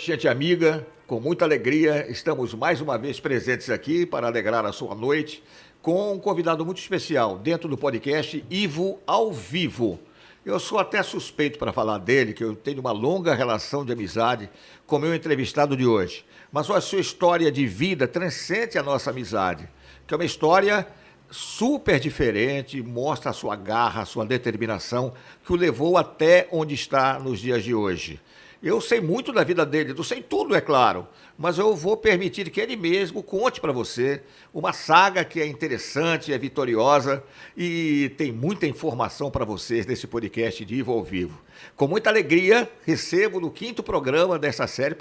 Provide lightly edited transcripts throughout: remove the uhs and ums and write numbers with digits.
Gente amiga, com muita alegria, estamos mais uma vez presentes aqui para alegrar a sua noite com um convidado muito especial dentro do podcast Ivo ao Vivo. Eu sou até suspeito para falar dele, que eu tenho uma longa relação de amizade com o meu entrevistado de hoje. Mas a sua história de vida transcende a nossa amizade, que é uma história super diferente, mostra a sua garra, a sua determinação, que o levou até onde está nos dias de hoje. Eu sei muito da vida dele, não sei tudo, é claro, mas eu vou permitir que ele mesmo conte para você uma saga que é interessante, é vitoriosa e tem muita informação para vocês nesse podcast de Ivo ao Vivo. Com muita alegria, recebo no quinto programa dessa série,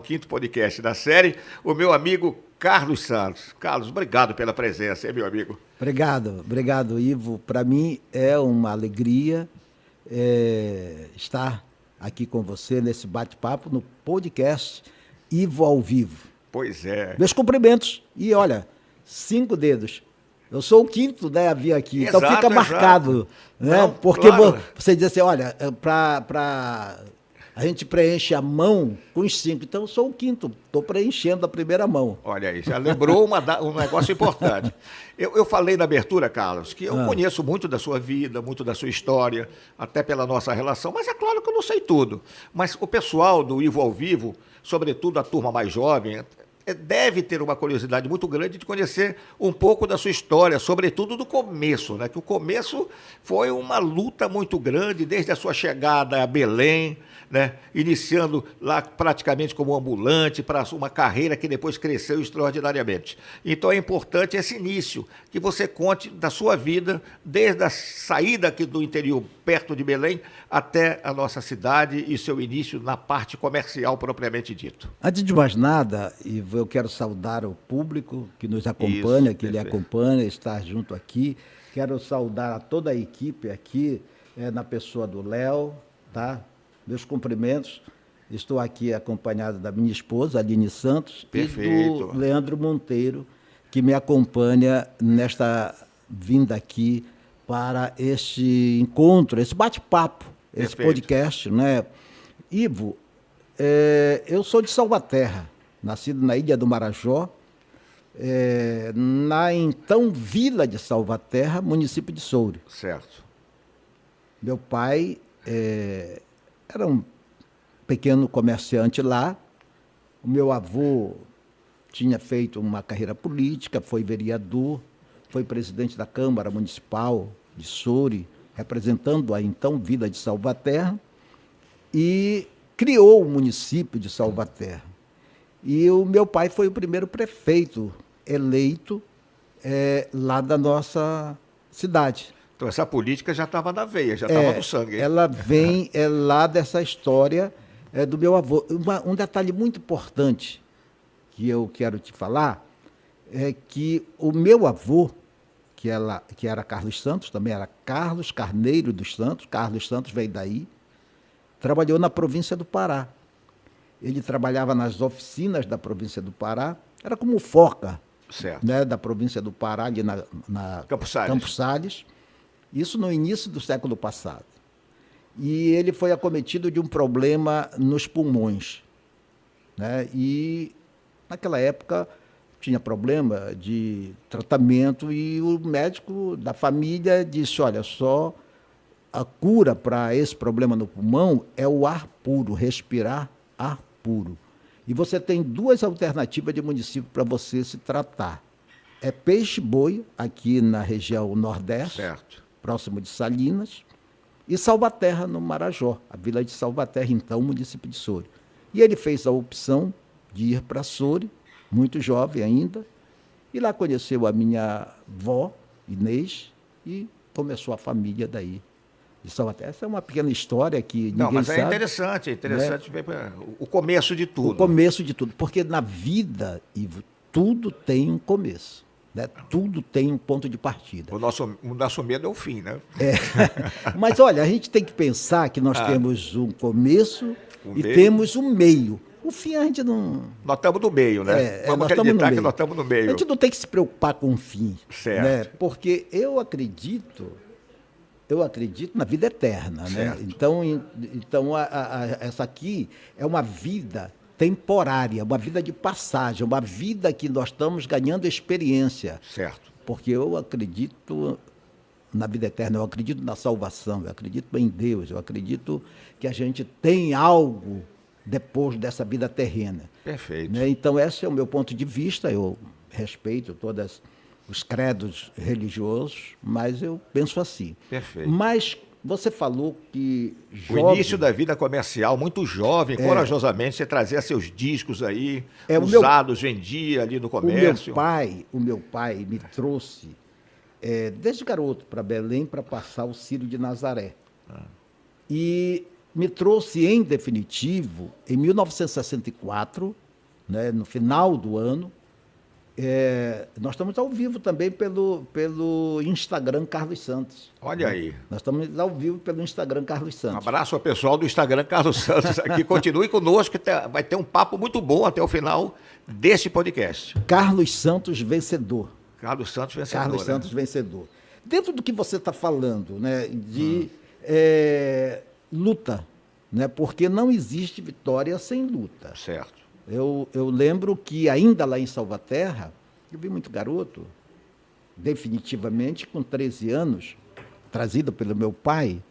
quinto podcast da série, o meu amigo Carlos Santos. Carlos, obrigado pela presença, meu amigo. Obrigado, Ivo. Para mim é uma alegria estar aqui com você nesse bate-papo no podcast Ivo ao Vivo. Pois é. Meus cumprimentos. E olha, 5 dedos. Eu sou o quinto, né, a vir aqui. Exato, então fica marcado. Né? Não, porque claro. Você diz assim, olha, a gente preenche a mão com os 5. Então eu sou o quinto. Estou preenchendo a primeira mão. Olha aí, já lembrou um negócio importante. Eu falei na abertura, Carlos, que eu conheço muito da sua vida, muito da sua história, até pela nossa relação, mas é claro que eu não sei tudo. Mas o pessoal do Ivo ao Vivo, sobretudo a turma mais jovem, deve ter uma curiosidade muito grande de conhecer um pouco da sua história, sobretudo do começo, né? Que o começo foi uma luta muito grande, desde a sua chegada a Belém, né? Iniciando lá praticamente como ambulante, para uma carreira que depois cresceu extraordinariamente. Então é importante esse início, que você conte da sua vida, desde a saída aqui do interior, perto de Belém, até a nossa cidade e seu início na parte comercial propriamente dito. Antes de mais nada, Ivo, eu quero saudar o público que nos acompanha, Isso, que lhe perfeito. acompanha, estar junto aqui. Quero saudar a toda a equipe aqui, na pessoa do Léo, tá? Meus cumprimentos. Estou aqui acompanhado da minha esposa, Aline Santos, Perfeito. e do Leandro Monteiro, que me acompanha nesta vinda aqui para este encontro, esse bate-papo, esse Perfeito. podcast, né? Ivo, eu sou de Salvaterra, nascido na Ilha do Marajó, na então Vila de Salvaterra, município de Soure. Certo. Meu pai era um pequeno comerciante lá. O meu avô tinha feito uma carreira política, foi vereador, foi presidente da Câmara Municipal de Soure, representando a então Vila de Salvaterra, e criou o município de Salvaterra. E o meu pai foi o primeiro prefeito eleito lá da nossa cidade. Então essa política já estava na veia, já estava no sangue. Ela vem lá dessa história do meu avô. Um detalhe muito importante que eu quero te falar, é que o meu avô, que era Carlos Santos, também era Carlos Carneiro dos Santos, Carlos Santos veio daí, trabalhou na província do Pará. Ele trabalhava nas oficinas da província do Pará, era como o Foca, né, da província do Pará, ali na Campos Sales, isso no início do século passado. E ele foi acometido de um problema nos pulmões, né? E naquela época tinha problema de tratamento e o médico da família disse, olha, só a cura para esse problema no pulmão é o ar puro, respirar ar puro. E você tem duas alternativas de município para você se tratar. É Peixe-Boi, aqui na região Nordeste, certo, próximo de Salinas, e Salvaterra, no Marajó, a vila de Salvaterra, então, município de Soure. E ele fez a opção de ir para Soure, muito jovem ainda, e lá conheceu a minha avó, Inês, e começou a família daí, de Salvaterra. Essa é uma pequena história que ninguém sabe. Não, mas é interessante ver o começo de tudo. O começo de tudo, porque na vida, Ivo, tudo tem um começo. Né? Tudo tem um ponto de partida. O nosso medo é o fim, né? É. Mas, olha, a gente tem que pensar que nós temos um começo temos um meio. O fim a gente não... Nós estamos no meio, né? Vamos acreditar que nós estamos no meio. A gente não tem que se preocupar com o fim. Certo. Né? Porque eu acredito na vida eterna. Né? Então essa aqui é uma vida temporária, uma vida de passagem, uma vida que nós estamos ganhando experiência. Certo. Porque eu acredito na vida eterna, eu acredito na salvação, eu acredito em Deus, eu acredito que a gente tem algo depois dessa vida terrena. Perfeito. Né? Então, esse é o meu ponto de vista, eu respeito todos os credos religiosos, mas eu penso assim. Perfeito. Mas você falou que o início da vida comercial, muito jovem, corajosamente, você trazia seus discos aí, usados, vendia ali no comércio. O meu pai me trouxe, desde garoto, para Belém, para passar o Círio de Nazaré. E me trouxe, em definitivo, em 1964, né, no final do ano. Nós estamos ao vivo também pelo Instagram Carlos Santos. Olha aí. Nós estamos ao vivo pelo Instagram Carlos Santos. Um abraço ao pessoal do Instagram Carlos Santos aqui. Continue conosco, que vai ter um papo muito bom até o final desse podcast. Carlos Santos Vencedor. Carlos Santos Vencedor. Carlos Santos Vencedor. Dentro do que você está falando, né, de luta, né, porque não existe vitória sem luta. Certo. Eu lembro que ainda lá em Salvaterra, eu vi muito garoto, definitivamente com 13 anos, trazido pelo meu pai,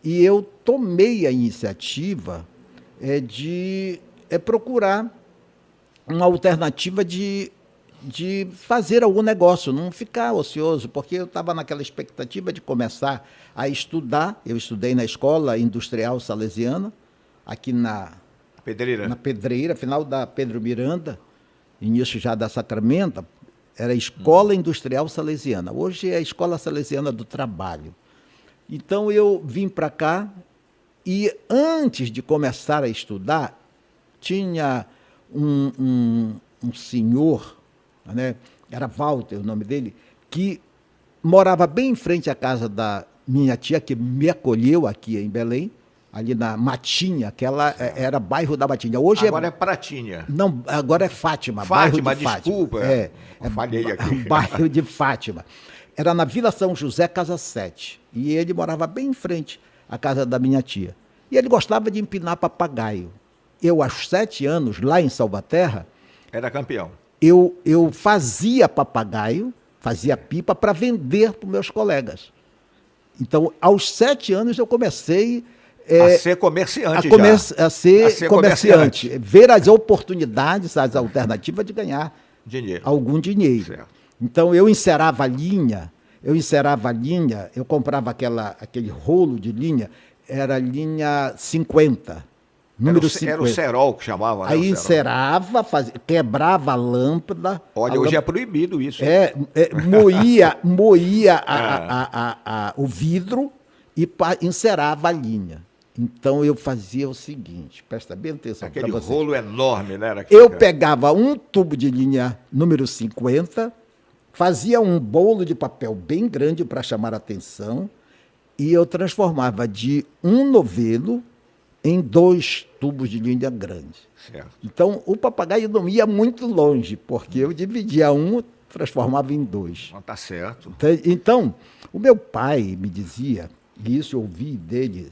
e eu tomei a iniciativa de procurar uma alternativa de fazer algum negócio, não ficar ocioso, porque eu estava naquela expectativa de começar a estudar. Eu estudei na Escola Industrial Salesiana, aqui na Pedreira, final da Pedro Miranda, início já da Sacramento, era a Escola Industrial Salesiana. Hoje é a Escola Salesiana do Trabalho. Então eu vim para cá e antes de começar a estudar, tinha um senhor, né, era Walter o nome dele, que morava bem em frente à casa da minha tia, que me acolheu aqui em Belém, ali na Matinha, que ela era bairro da Matinha. Hoje agora é Pratinha. Não, agora é Fátima. Fátima, desculpa. Falhei aqui. Bairro de Fátima. Era na Vila São José, Casa 7. E ele morava bem em frente à casa da minha tia. E ele gostava de empinar papagaio. Eu, aos 7 anos, lá em Salvaterra... Era campeão. Eu fazia papagaio, fazia pipa para vender para os meus colegas. Então, aos 7 anos, eu comecei... a ser comerciante a ser comerciante. Ver as oportunidades, as alternativas de ganhar algum dinheiro. Certo. Então, eu encerava a linha, eu comprava aquele rolo de linha, era linha 50, número 50. Era o cerol que chamava, né? Aí encerava, quebrava a lâmpada. Olha, hoje é proibido isso. Moía o vidro e encerava a linha. Então eu fazia o seguinte, presta bem atenção. Aquele rolo enorme, né? Eu pegava um tubo de linha número 50, fazia um bolo de papel bem grande para chamar a atenção e eu transformava de um novelo em 2 tubos de linha grande. Certo. Então o papagaio não ia muito longe, porque eu dividia um, transformava em 2. Não, tá certo. Então, o meu pai me dizia, e isso eu ouvi dele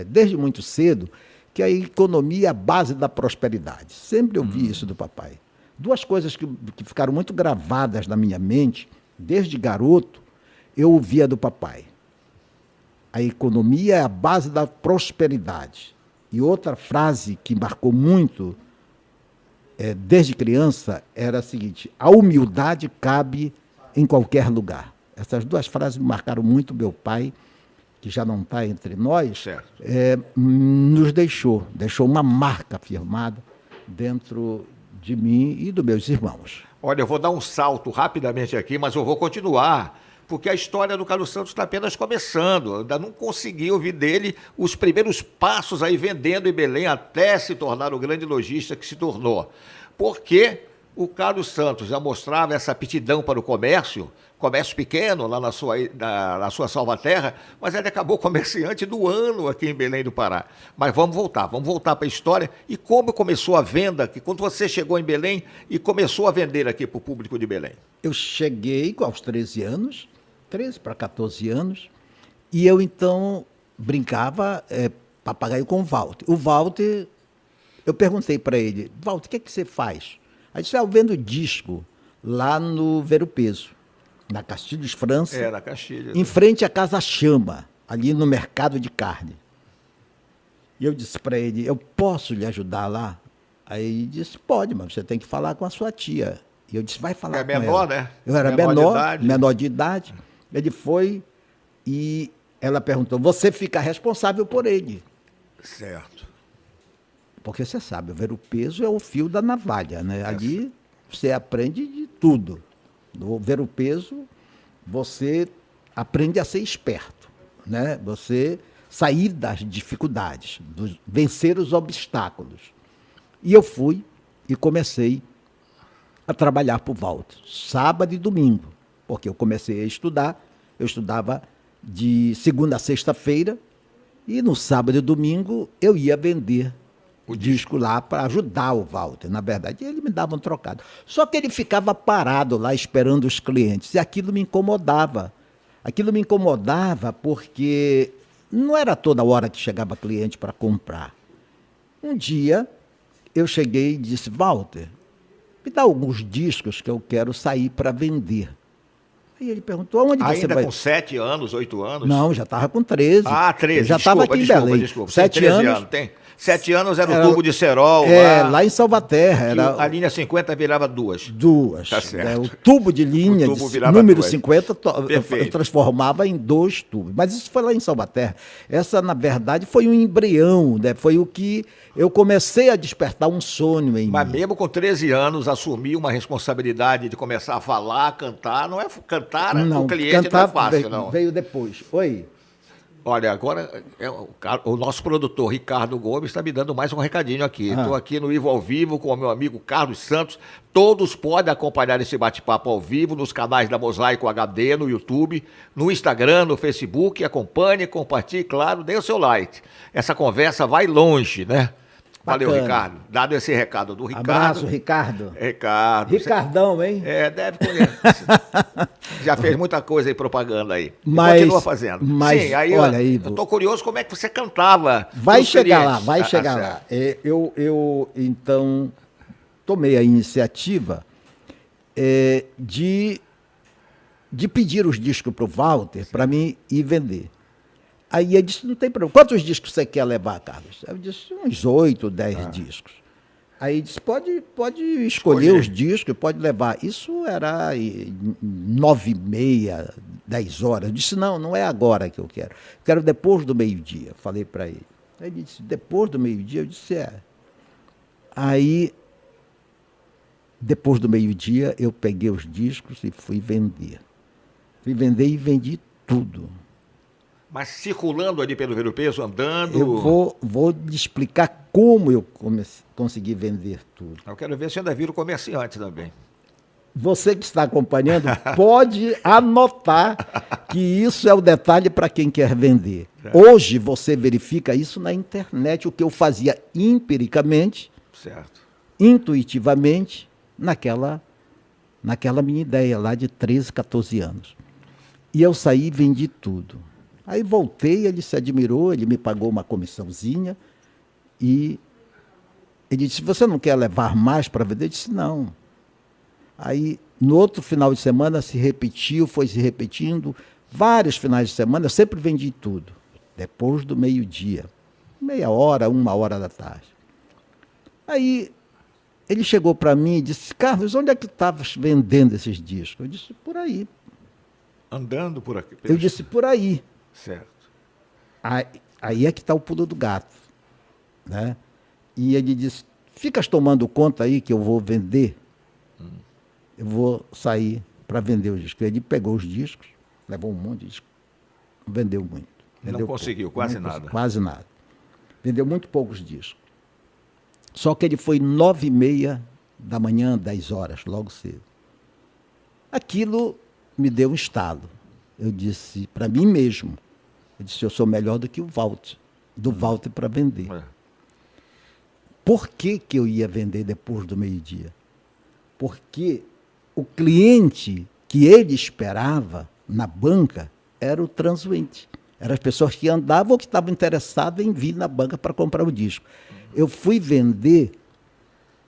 desde muito cedo, que a economia é a base da prosperidade. Sempre ouvi isso do papai. 2 coisas que ficaram muito gravadas na minha mente, desde garoto, eu ouvia do papai. A economia é a base da prosperidade. E outra frase que marcou muito, desde criança, era a seguinte: a humildade cabe em qualquer lugar. Essas 2 frases me marcaram muito meu pai, que já não está entre nós, nos deixou uma marca firmada dentro de mim e dos meus irmãos. Olha, eu vou dar um salto rapidamente aqui, mas eu vou continuar, porque a história do Carlos Santos está apenas começando. Eu ainda não consegui ouvir dele os primeiros passos aí vendendo em Belém até se tornar o grande lojista que se tornou. Porque o Carlos Santos já mostrava essa aptidão para o comércio pequeno lá na sua Salvaterra, mas ele acabou comerciante do ano aqui em Belém do Pará. Mas vamos voltar para a história e como começou a venda, que quando você chegou em Belém e começou a vender aqui para o público de Belém. Eu cheguei aos 13 anos, 13 para 14 anos, e eu então brincava papagaio com o Walter. O Walter, eu perguntei para ele: Walter, o que é que você faz? Aí disse: eu vendo disco lá no Ver o Peso, na Castilhos França, na Castilhos, em frente à Casa Chama, ali no mercado de carne. E eu disse para ele: eu posso lhe ajudar lá? Aí ele disse: pode, mas você tem que falar com a sua tia. E eu disse: vai falar com ela. Menor, né? Eu era menor de idade. Ele foi e ela perguntou: você fica responsável por ele. Certo. Porque você sabe, o Ver o Peso é o fio da navalha, né? Ali você aprende de tudo. No Ver o Peso, você aprende a ser esperto, né? Você sair das dificuldades, vencer os obstáculos. E eu fui e comecei a trabalhar para o Walter, sábado e domingo, porque eu comecei a estudar. Eu estudava de segunda a sexta-feira e no sábado e domingo eu ia vender o disco lá para ajudar o Walter. Na verdade, ele me dava um trocado. Só que ele ficava parado lá esperando os clientes e aquilo me incomodava. Aquilo me incomodava porque não era toda hora que chegava cliente para comprar. Um dia eu cheguei e disse: Walter, me dá alguns discos que eu quero sair para vender. Aí ele perguntou: aonde você vai? Ainda com 7 anos, 8 anos? Não, já estava com 13. Ah, 13. Eu já estava aqui em Belém. Desculpa. 7 anos. Tem 7 anos era o tubo de cerol. Lá em Salvaterra. A linha 50 virava 2. Tá certo. O tubo de linha, número 50, eu transformava em 2 tubos. Mas isso foi lá em Salvaterra. Essa, na verdade, foi um embrião, né? Foi o que eu comecei a despertar um sonho em mim. Mas mesmo com 13 anos, assumir uma responsabilidade de começar a falar, cantar, não é cantar, não, o cliente não é fácil, não. Veio depois. Oi. Olha, agora o nosso produtor Ricardo Gomes está me dando mais um recadinho aqui. Estou aqui no Ivo ao Vivo com o meu amigo Carlos Santos. Todos podem acompanhar esse bate-papo ao vivo nos canais da Mosaico HD, no YouTube, no Instagram, no Facebook. Acompanhe, compartilhe, claro, dê o seu like. Essa conversa vai longe, né? Valeu, bacana. Ricardo. Dado esse recado do Ricardo. Abraço, Ricardo. Ricardão, hein? Deve conhecer. Já fez muita coisa aí, propaganda aí. Mas, continua fazendo. Mas, sim, aí olha, eu tô curioso como é que você cantava. Vai chegar lá. Eu então, tomei a iniciativa de pedir os discos para o Walter para mim ir vender. Aí ele disse: não tem problema. Quantos discos você quer levar, Carlos? Eu disse: uns 8, 10 discos. Aí ele disse: pode escolher os discos, pode levar. Isso era 9h30, 10 horas. Eu disse: não é agora que eu quero. Quero depois do meio-dia. Falei para ele. Aí ele disse: depois do meio-dia? Eu disse: é. Aí, depois do meio-dia, eu peguei os discos e fui vender. Fui vender e vendi tudo. Mas circulando ali pelo Ver-o-Peso, andando... Eu vou lhe explicar como eu consegui vender tudo. Eu quero ver se ainda vira comerciante também. Você que está acompanhando pode anotar que isso é o detalhe para quem quer vender. Hoje você verifica isso na internet, o que eu fazia empiricamente, Certo. intuitivamente, naquela minha ideia lá de 13, 14 anos. E eu saí e vendi tudo. Aí voltei, ele se admirou, ele me pagou uma comissãozinha e ele disse, você não quer levar mais para vender? Eu disse, não. Aí, no outro final de semana, se repetiu, foi se repetindo. Vários finais de semana, eu sempre vendi tudo. Depois do meio-dia. 30h, 1h da tarde. Aí, ele chegou para mim e disse, Carlos, onde é que estavas vendendo esses discos? Eu disse, por aí. Andando por aqui. Eu disse, por aí. Certo. Aí é que está o pulo do gato. Né? E ele disse, ficas tomando conta aí que eu vou vender? Eu vou sair para vender os discos. Ele pegou os discos, levou um monte de discos, vendeu muito. Vendeu não conseguiu, pouco, quase nada. Quase nada. Vendeu muito poucos discos. Só que ele foi 9h30 da manhã, 10h, logo cedo. Aquilo me deu um estalo. Eu disse para mim mesmo, eu disse, eu sou melhor do que o Walter, do Walter para vender. Por que eu ia vender depois do meio-dia? Porque o cliente que ele esperava na banca era o transuinte. Eram as pessoas que andavam ou que estavam interessadas em vir na banca para comprar o disco. Eu fui vender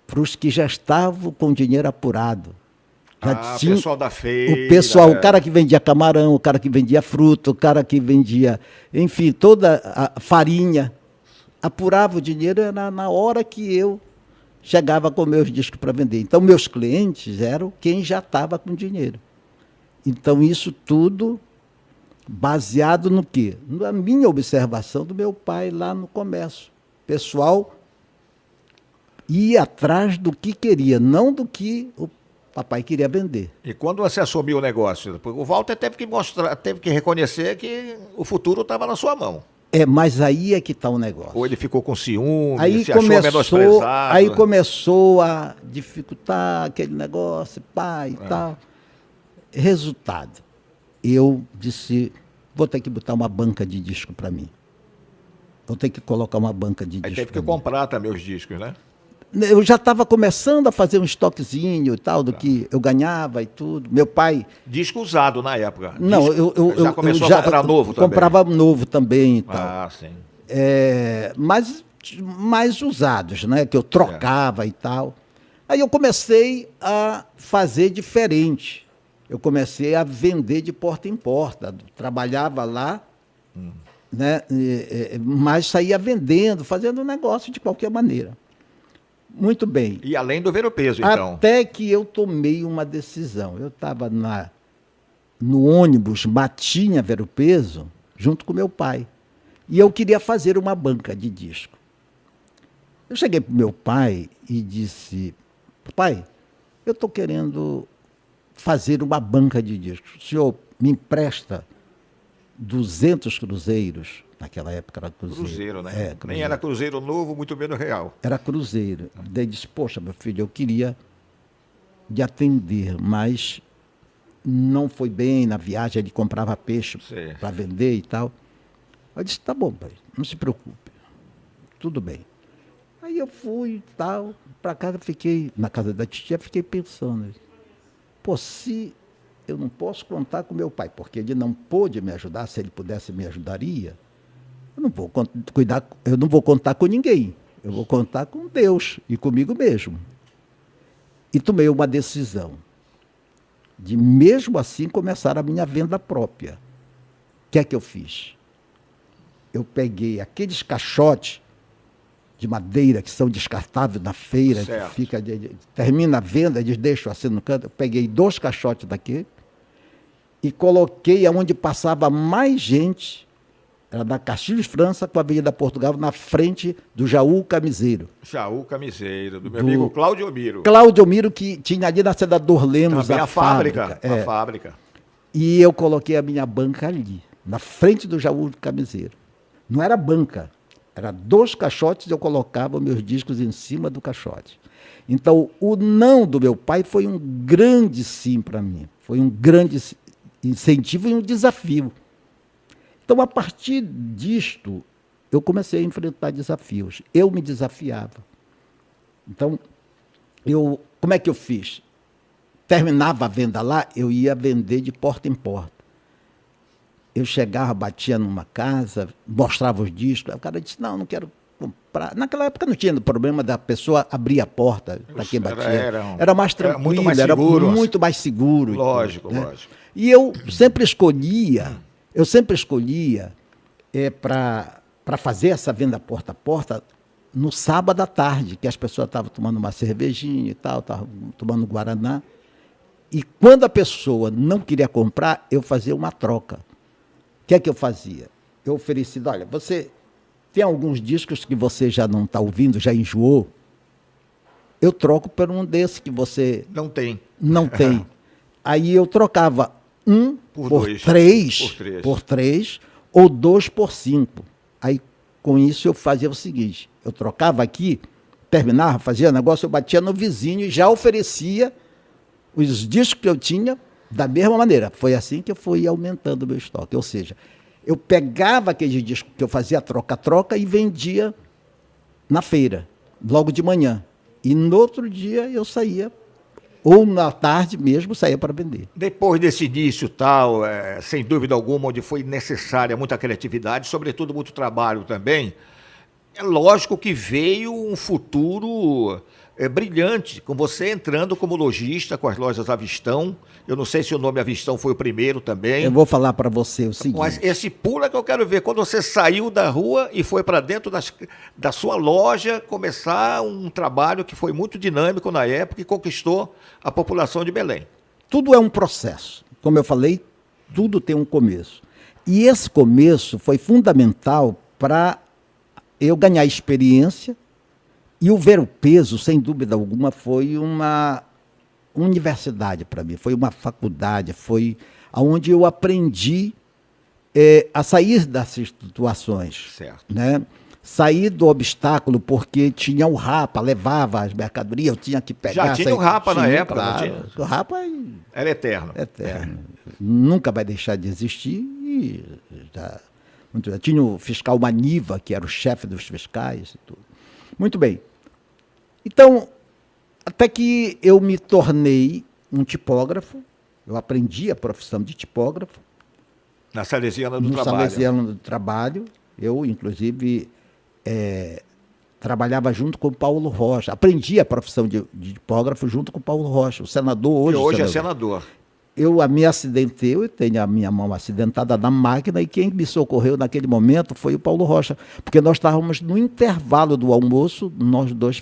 para os que já estavam com dinheiro apurado. O pessoal da feira. O pessoal, o cara que vendia camarão, o cara que vendia fruta, o cara que vendia, enfim, toda a farinha. Apurava o dinheiro era na hora que eu chegava com meus discos para vender. Então, meus clientes eram quem já estava com dinheiro. Então, isso tudo baseado no quê? Na minha observação do meu pai lá no comércio. O pessoal ia atrás do que queria, não do que o papai queria vender. E quando você assumiu o negócio, o Walter teve que mostrar, teve que reconhecer que o futuro estava na sua mão. Mas aí é que está o negócio. Ou ele ficou com ciúme, aí se achou menosprezado. Aí começou a dificultar aquele negócio, pai e tal. Resultado, eu disse, vou ter que botar uma banca de disco para mim. Vou ter que colocar uma banca de disco. Aí teve que comprar também os discos, né? Eu já estava começando a fazer um estoquezinho e tal, do que eu ganhava e tudo. Meu pai... Disco usado na época. Não, disco, eu já começou a comprar novo também? Comprava novo também e tal. Ah, sim. Mas mais usados, né? Que eu trocava e tal. Aí eu comecei a fazer diferente. Eu comecei a vender de porta em porta. Trabalhava lá, né? Mas saía vendendo, fazendo negócio de qualquer maneira. Muito bem. E além do Ver-o-Peso, então? Até que eu tomei uma decisão. Eu estava no ônibus Matinha Ver-o-Peso, junto com meu pai. E eu queria fazer uma banca de disco. Eu cheguei para o meu pai e disse, pai, eu estou querendo fazer uma banca de discos. O senhor me empresta 200 cruzeiros? Naquela época era cruzeiro. Cruzeiro, né? Cruzeiro. Nem era cruzeiro novo, muito menos real. Era cruzeiro. Daí disse, poxa, meu filho, eu queria de atender, mas não foi bem na viagem, ele comprava peixe para vender e tal. Eu disse, tá bom, pai, não se preocupe, tudo bem. Aí eu fui e tal, para casa, fiquei, na casa da titia, fiquei pensando, pô, se eu não posso contar com meu pai, porque ele não pôde me ajudar, se ele pudesse me ajudaria, eu não vou contar com ninguém, eu vou contar com Deus e comigo mesmo. E tomei uma decisão de, mesmo assim, começar a minha venda própria. O que é que eu fiz? Eu peguei aqueles caixotes de madeira que são descartáveis na feira, que fica, termina a venda, eles deixam assim no canto. Eu peguei 2 caixotes daqui e coloquei aonde passava mais gente, era da Castilhos França com a Avenida Portugal, na frente do Jaú Camiseiro. Jaú Camiseiro, do meu amigo Cláudio Miro. Cláudio Miro, que tinha ali na Senador Lemos também a fábrica. A fábrica. E eu coloquei a minha banca ali, na frente do Jaú de Camiseiro. Não era banca, era 2 caixotes e eu colocava meus discos em cima do caixote. Então, o não do meu pai foi um grande sim para mim. Foi um grande incentivo e um desafio. Então, a partir disto, eu comecei a enfrentar desafios. Eu me desafiava. Então, como é que eu fiz? Terminava a venda lá, eu ia vender de porta em porta. Eu chegava, batia numa casa, mostrava os discos, o cara disse, não quero comprar. Naquela época não tinha problema da pessoa abrir a porta para quem batia. Era mais tranquilo, era muito mais seguro. Lógico, né? Lógico. E eu sempre escolhia para fazer essa venda porta a porta no sábado à tarde, que as pessoas estavam tomando uma cervejinha e tal, estavam tomando guaraná. E quando a pessoa não queria comprar, eu fazia uma troca. O que é que eu fazia? Eu oferecia, olha, você tem alguns discos que você já não está ouvindo, já enjoou? Eu troco por um desse que você... Não tem. Não tem. Aí eu trocava por 3, ou 2 por 5. Aí, com isso, eu fazia o seguinte, eu trocava aqui, terminava, fazia negócio, eu batia no vizinho e já oferecia os discos que eu tinha da mesma maneira. Foi assim que eu fui aumentando o meu estoque. Ou seja, eu pegava aquele disco que eu fazia troca-troca e vendia na feira, logo de manhã. E no outro dia eu saía, ou na tarde mesmo, saía para vender. Depois desse início tal, sem dúvida alguma, onde foi necessária muita criatividade, sobretudo muito trabalho também, é lógico que veio um futuro brilhante, com você entrando como lojista com as lojas Avistão. Eu não sei se o nome Avistão foi o primeiro também. Eu vou falar para você o seguinte. Mas esse pulo é que eu quero ver. Quando você saiu da rua e foi para dentro da sua loja começar um trabalho que foi muito dinâmico na época e conquistou a população de Belém. Tudo é um processo. Como eu falei, tudo tem um começo. E esse começo foi fundamental para eu ganhar experiência. E o Ver o Peso, sem dúvida alguma, foi uma universidade para mim, foi uma faculdade, foi onde eu aprendi a sair dessas situações. Certo. Né? Sair do obstáculo, porque tinha o Rapa, levava as mercadorias, eu tinha que pegar... Já tinha o Rapa na época, claro, não tinha? O Rapa era eterno. Eterno. Nunca vai deixar de existir. E já tinha o fiscal Maniva, que era o chefe dos fiscais e tudo. Muito bem. Então, até que eu me tornei um tipógrafo, eu aprendi a profissão de tipógrafo. Na Salesiana do No Trabalho. Salesiano do Trabalho. Eu, inclusive, trabalhava junto com o Paulo Rocha. Aprendi a profissão de tipógrafo junto com o Paulo Rocha, o senador hoje. Que hoje é senador. Eu me acidentei, eu tenho a minha mão acidentada na máquina, e quem me socorreu naquele momento foi o Paulo Rocha, porque nós estávamos no intervalo do almoço, nós dois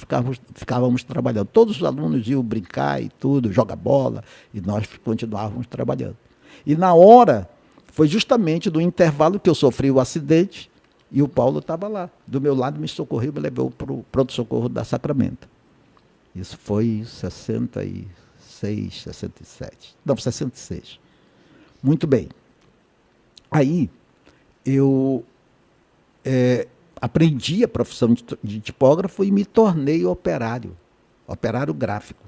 ficávamos trabalhando. Todos os alunos iam brincar e tudo, jogar bola, e nós continuávamos trabalhando. E na hora, foi justamente no intervalo que eu sofri o acidente, e o Paulo estava lá, do meu lado, me socorreu, me levou para o pronto-socorro da Sacramento. Isso foi 67. Não, 66. Muito bem. Aí, eu aprendi a profissão de tipógrafo e me tornei operário gráfico.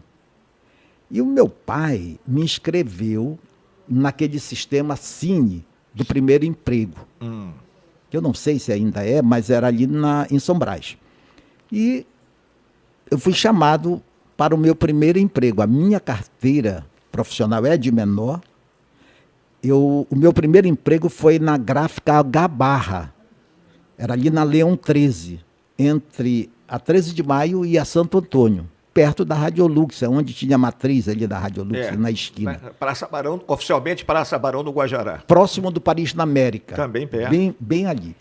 E o meu pai me inscreveu naquele sistema Cine do primeiro emprego. Que eu não sei se ainda é, mas era ali em São Brás. E eu fui chamado para o meu primeiro emprego. A minha carteira profissional é de menor. O meu primeiro emprego foi na gráfica H-Barra. Era ali na Leão 13, entre a 13 de Maio e a Santo Antônio, perto da Radiolux, onde tinha a matriz ali da Radiolux, na esquina. Praça Barão, oficialmente Praça Barão do Guajará. Próximo do Paris na América. Também perto. Bem ali.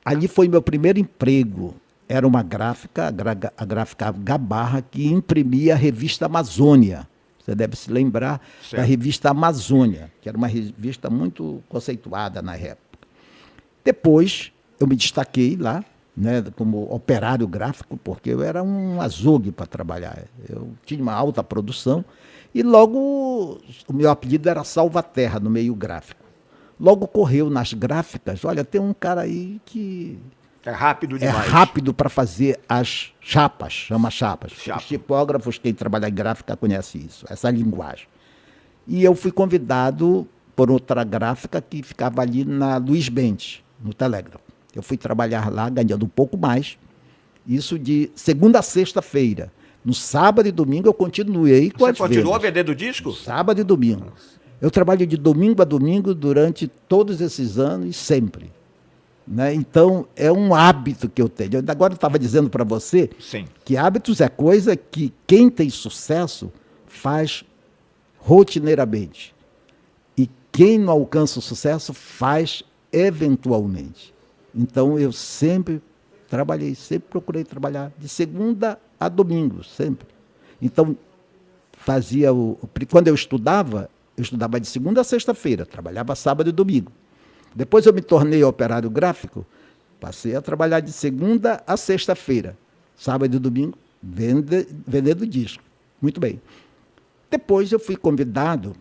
Ali foi meu primeiro emprego. Era uma gráfica, a gráfica H-Barra, que imprimia a revista Amazônia. Você deve se lembrar da revista Amazônia, que era uma revista muito conceituada na época. Depois, eu me destaquei lá, né, como operário gráfico, porque eu era um açougue para trabalhar. Eu tinha uma alta produção e logo o meu apelido era Salvaterra no meio gráfico. logo correu nas gráficas, olha, tem um cara aí que É rápido é demais. rápido para fazer as chapas, chama chapas. Chapa. Os tipógrafos, quem trabalha em gráfica conhece isso, essa linguagem. E eu fui convidado por outra gráfica que ficava ali na Luiz Bentes, no Telégrafo. Eu fui trabalhar lá, ganhando um pouco mais, isso de segunda a sexta-feira. No sábado e domingo eu continuei com as Você continuou vendas. vendendo disco? Sábado e domingo. Eu trabalho de domingo a domingo durante todos esses anos, sempre. Né? Então, é um hábito que eu tenho. Agora eu estava dizendo para você Sim. que hábitos é coisa que quem tem sucesso faz rotineiramente. E quem não alcança o sucesso faz eventualmente. Então, eu sempre trabalhei, sempre procurei trabalhar de segunda a domingo, sempre. Então, quando eu estudava de segunda a sexta-feira, trabalhava sábado e domingo. Depois eu me tornei operário gráfico, passei a trabalhar de segunda a sexta-feira, sábado e domingo, vendendo disco. Muito bem. Depois eu fui convidado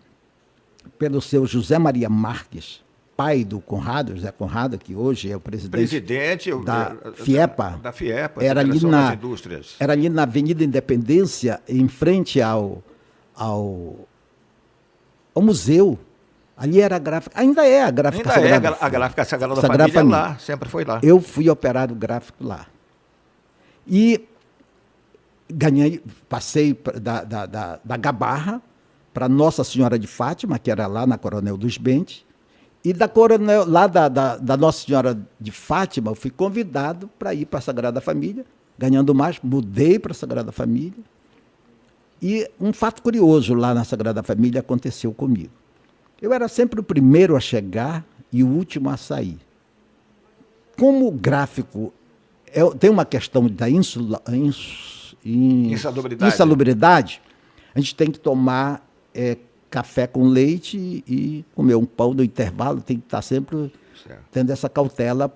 pelo seu José Maria Marques, pai do Conrado, José Conrado, que hoje é o presidente da FIEPA. Da FIEPA, era ali das Indústrias. Era ali na Avenida Independência, em frente ao museu. Ali era a gráfica, ainda é a gráfica Sagrada. A gráfica Sagrada Família lá, sempre foi lá. Eu fui operário gráfico lá. E passei da Gabarra para Nossa Senhora de Fátima, que era lá na Coronel dos Bentes, e lá da Nossa Senhora de Fátima, eu fui convidado para ir para a Sagrada Família, ganhando mais, mudei para a Sagrada Família. E um fato curioso lá na Sagrada Família aconteceu comigo. Eu era sempre o primeiro a chegar e o último a sair. Como o gráfico tem uma questão da insalubridade, a gente tem que tomar café com leite e comer um pão no intervalo, tem que estar sempre tendo essa cautela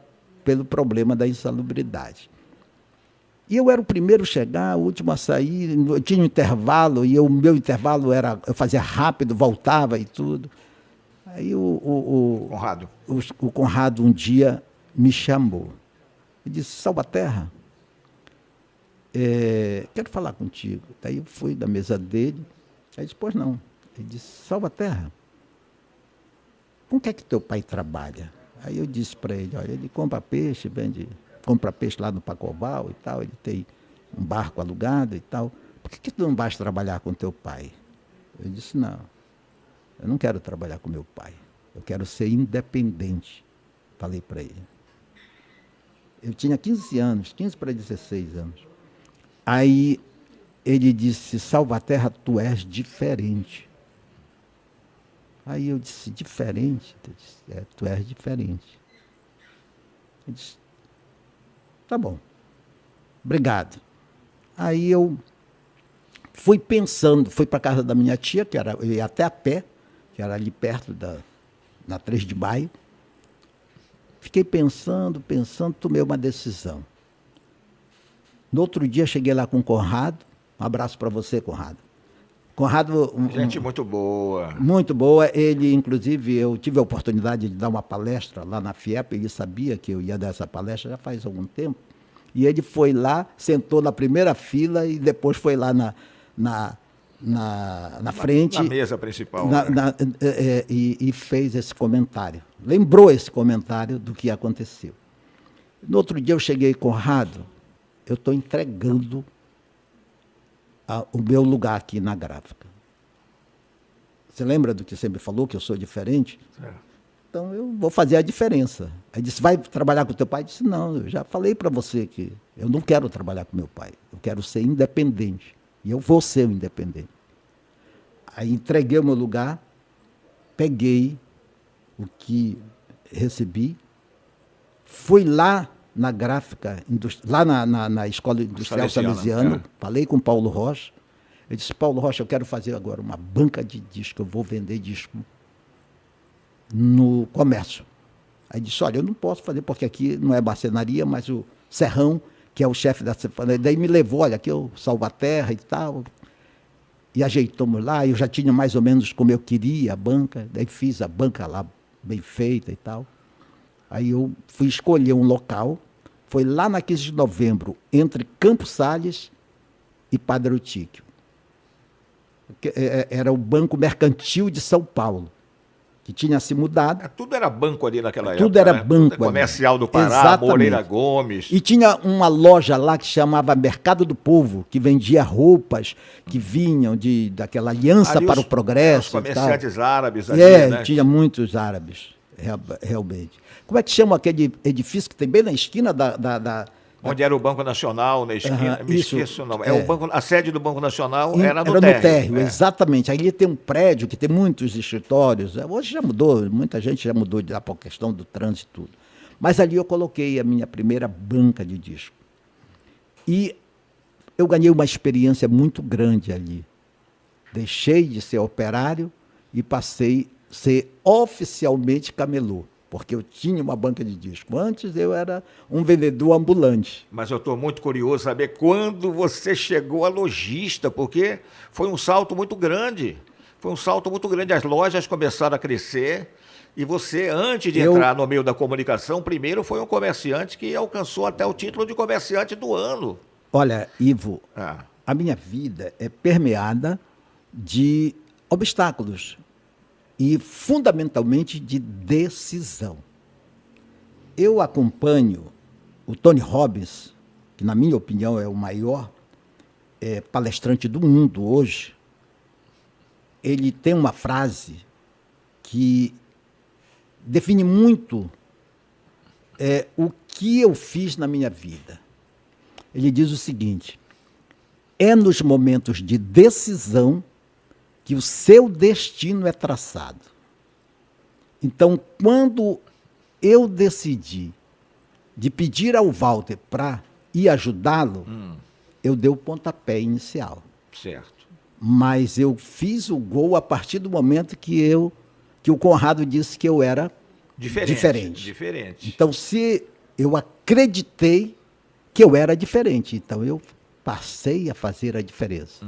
pelo problema da insalubridade. E eu era o primeiro a chegar, o último a sair, eu tinha um intervalo, e o meu intervalo eu fazia rápido, voltava e tudo. Aí o Conrado um dia me chamou. Ele disse, Salvaterra, quero falar contigo. Daí eu fui da mesa dele, aí disse, pois não. Ele disse, Salvaterra, com que é que teu pai trabalha? Aí eu disse para ele, olha, ele compra peixe, compra peixe lá no Pacobal e tal, ele tem um barco alugado e tal. Por que tu não vais trabalhar com teu pai? Eu disse, não, eu não quero trabalhar com meu pai, eu quero ser independente, falei para ele. Eu tinha 15 anos, 15 para 16 anos. Aí ele disse, Salvaterra, tu és diferente. Aí eu disse, diferente? Eu disse, tu és diferente. Ele disse, tá bom, obrigado. Aí eu fui pensando, fui para a casa da minha tia, eu ia até a pé, que era ali perto na 3 de maio. Fiquei pensando, tomei uma decisão. No outro dia, cheguei lá com o Conrado. Um abraço para você, Conrado. Conrado... Gente muito boa. Muito boa. Ele, inclusive, eu tive a oportunidade de dar uma palestra lá na FIEP. Ele sabia que eu ia dar essa palestra já faz algum tempo. E ele foi lá, sentou na primeira fila e depois foi lá na frente. Na mesa principal. E fez esse comentário. Lembrou esse comentário do que aconteceu. No outro dia eu cheguei, Conrado, eu estou entregando o meu lugar aqui na gráfica. Você lembra do que você me falou, que eu sou diferente? Então eu vou fazer a diferença. Aí disse, vai trabalhar com teu pai? Eu disse, não, eu já falei para você que eu não quero trabalhar com meu pai. Eu quero ser independente. E eu vou ser independente. Aí entreguei o meu lugar, peguei o que recebi, fui lá na gráfica, lá na Escola Industrial Salesiana, falei com Paulo Rocha. Eu disse, Paulo Rocha, eu quero fazer agora uma banca de disco, eu vou vender disco no comércio. Aí disse, olha, eu não posso fazer, porque aqui não é marcenaria, mas o Serrão, que é o chefe da Cefanaria, daí me levou, olha, aqui eu Salvaterra e tal, e ajeitamos lá, eu já tinha mais ou menos como eu queria a banca, daí fiz a banca lá, bem feita e tal. Aí eu fui escolher um local, foi lá na 15 de novembro, entre Campos Sales e Padre Eutíquio. Era o Banco Mercantil de São Paulo, que tinha se mudado. Tudo era banco ali naquela época. Tudo era né? banco. Tudo Comercial do Pará, Exatamente. Moreira Gomes. E tinha uma loja lá que chamava Mercado do Povo, que vendia roupas que vinham daquela Aliança Ali para os- o Progresso. Os comerciantes árabes ali, É, né? tinha muitos árabes, realmente. Como é que chama aquele edifício que tem bem na esquina Onde era o Banco Nacional, na esquina. Aham, Me isso, esqueço, não. é. A sede do Banco Nacional era no no térreo. térreo, É. exatamente. Aí tem um prédio que tem muitos escritórios. Hoje já mudou, muita gente já mudou lá por questão do trânsito e tudo. Mas ali eu coloquei a minha primeira banca de disco. E eu ganhei uma experiência muito grande ali. Deixei de ser operário e passei a ser oficialmente camelô, porque eu tinha uma banca de disco. Antes eu era um vendedor ambulante. Mas eu estou muito curioso saber quando você chegou a lojista, porque foi um salto muito grande. Foi um salto muito grande. As lojas começaram a crescer e você, antes de entrar no meio da comunicação, primeiro foi um comerciante que alcançou até o título de comerciante do ano. Olha, Ivo, Ah, a minha vida é permeada de obstáculos e, fundamentalmente, de decisão. Eu acompanho o Tony Robbins, que, na minha opinião, é o maior palestrante do mundo hoje. Ele tem uma frase que define muito o que eu fiz na minha vida. Ele diz o seguinte: é nos momentos de decisão que o seu destino é traçado. Então, quando eu decidi de pedir ao Walter para ir ajudá-lo, eu dei o pontapé inicial. certo. Mas eu fiz o gol a partir do momento que o Conrado disse que eu era diferente. Então, se eu acreditei que eu era diferente, então eu passei a fazer a diferença.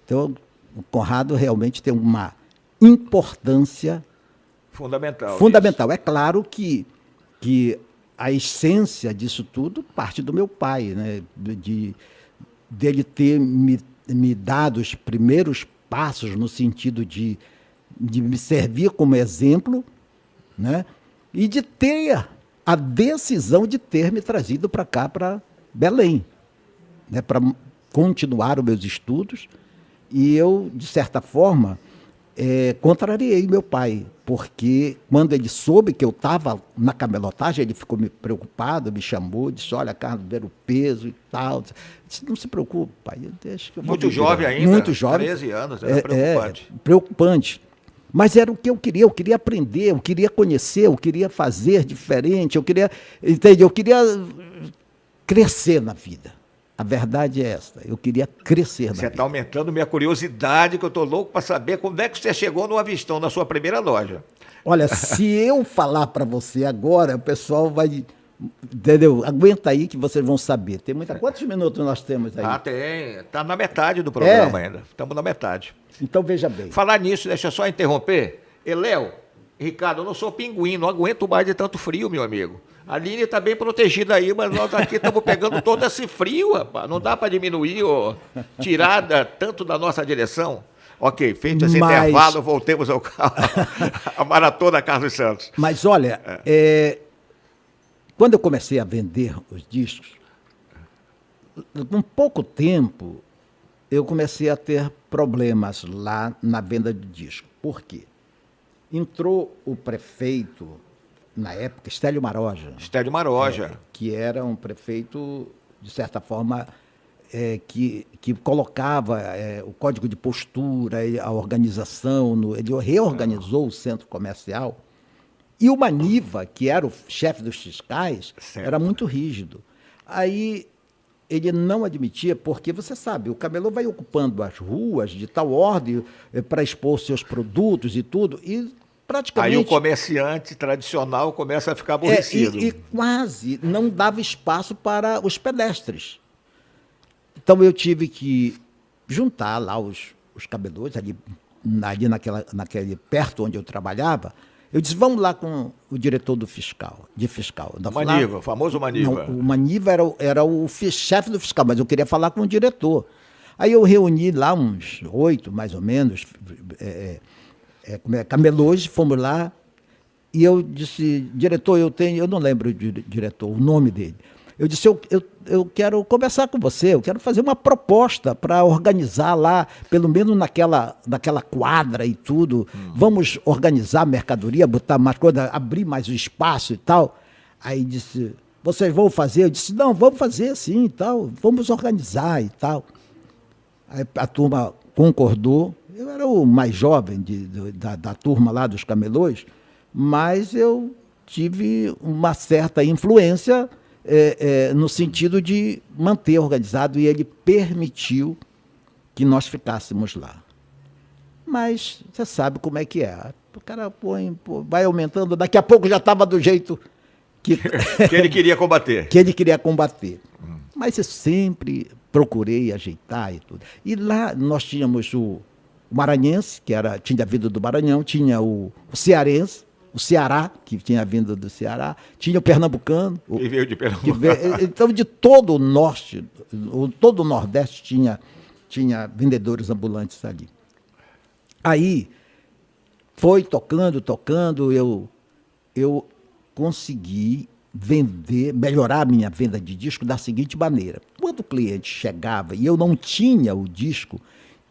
Então, o Conrado realmente tem uma importância Fundamental. fundamental. É claro que a essência disso tudo parte do meu pai, né? Dele ter me dado os primeiros passos no sentido de me servir como exemplo, né? E de ter a decisão de ter me trazido para cá, para Belém, né? Para continuar os meus estudos. E eu, de certa forma, contrariei meu pai, porque quando ele soube que eu estava na camelotagem, ele ficou preocupado, me chamou, disse: olha, Carlos, ver o peso e tal. Eu disse: não se preocupe, pai. Deixa que eu vou Muito me virar." jovem ainda, Muito jovem. 13 anos, era preocupante. Preocupante. Mas era o que eu queria aprender, eu queria conhecer, eu queria fazer diferente, entende? Eu queria crescer na vida. A verdade é esta, eu queria crescer na Você vida. está aumentando minha curiosidade, que eu estou louco para saber como é que você chegou no Avistão, na sua primeira loja. Olha, se eu falar para você agora, o pessoal vai... Entendeu? Aguenta aí que vocês vão saber. Quantos minutos nós temos aí? Ah, tem. Está na metade do programa ainda. Estamos na metade. Então, veja bem. Falar nisso, deixa eu só interromper. Léo, Ricardo, eu não sou pinguim, não aguento mais de tanto frio, meu amigo. A Aline está bem protegida aí, mas nós aqui estamos pegando todo esse frio, rapaz. Não dá para diminuir ou tirar tanto da nossa direção. Ok, feito esse intervalo, voltemos ao a maratona Carlos Santos. Mas olha, quando eu comecei a vender os discos, com pouco tempo, eu comecei a ter problemas lá na venda de disco. Por quê? Entrou o prefeito, na época, Estélio Maroja. Estélio Maroja. Que era um prefeito, de certa forma, que colocava o código de postura, a organização, ele reorganizou o centro comercial. E o Maniva, que era o chefe dos fiscais, era muito rígido. Aí ele não admitia, porque você sabe, o camelô vai ocupando as ruas de tal ordem para expor seus produtos e tudo, e praticamente... Aí o comerciante tradicional começa a ficar aborrecido. E quase não dava espaço para os pedestres. Então eu tive que juntar lá os camelôs, ali naquele perto onde eu trabalhava, Eu disse, vamos lá com o diretor de fiscal. Maniva, o famoso Maniva. Não, o Maniva era o chefe do fiscal, mas eu queria falar com o diretor. Aí eu reuni lá uns 8, mais ou menos, camelôs, fomos lá, e eu disse, diretor, eu não lembro o diretor, o nome dele. Eu disse, eu quero conversar com você, eu quero fazer uma proposta para organizar lá, pelo menos naquela quadra e tudo. Vamos organizar a mercadoria, botar mais coisa, abrir mais o espaço e tal. Aí disse, vocês vão fazer? Eu disse, não, vamos fazer sim e tal, vamos organizar e tal. Aí a turma concordou. Eu era o mais jovem da turma lá dos camelôs, mas eu tive uma certa influência no sentido de manter organizado, e ele permitiu que nós ficássemos lá. Mas você sabe como é que é. O cara vai aumentando, daqui a pouco já estava do jeito que ele queria combater. Que ele queria combater. Mas eu sempre procurei ajeitar e tudo. E lá nós tínhamos o maranhense, que tinha vindo do Maranhão, tinha o cearense, o Ceará, que tinha vindo do Ceará, tinha o pernambucano. Que veio de Pernambuco. Então, de todo o norte, todo o nordeste tinha vendedores ambulantes ali. Aí, foi tocando, eu consegui melhorar a minha venda de disco da seguinte maneira. Quando o cliente chegava e eu não tinha o disco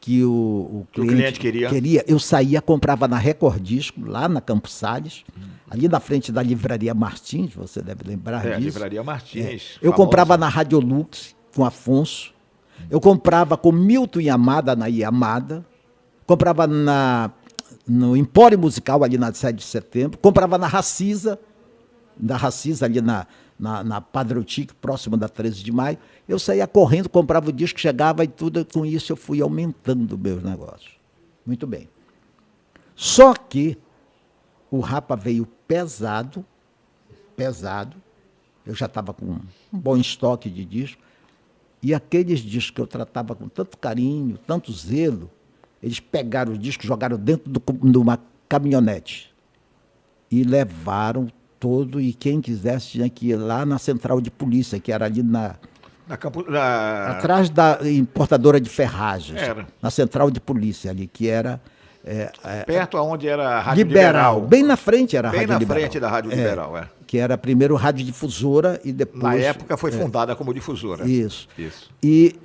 que o cliente queria, eu saía, comprava na Record Disco, lá na Campos Salles, ali na frente da Livraria Martins, você deve lembrar disso. Livraria Martins. Eu comprava na Radiolux, com Afonso, eu comprava com Milton Yamada, na Yamada, comprava no Empório Musical, ali na 7 de setembro, comprava na Racisa, ali na Padre Otique, próximo da 13 de maio. Eu saía correndo, comprava o disco, chegava e tudo. Com isso eu fui aumentando meus negócios. Muito bem. Só que o Rapa veio pesado. Eu já estava com um bom estoque de disco. E aqueles discos que eu tratava com tanto carinho, tanto zelo, eles pegaram os discos, jogaram dentro de uma caminhonete e levaram todo, e quem quisesse tinha que ir lá na central de polícia, que era ali atrás da importadora de ferragens, na central de polícia ali, que era... perto aonde era a Rádio Liberal. Bem na frente era a Rádio Liberal. Bem na frente da Rádio Liberal, Que era primeiro radiodifusora e depois... Na época foi fundada como difusora. Isso. E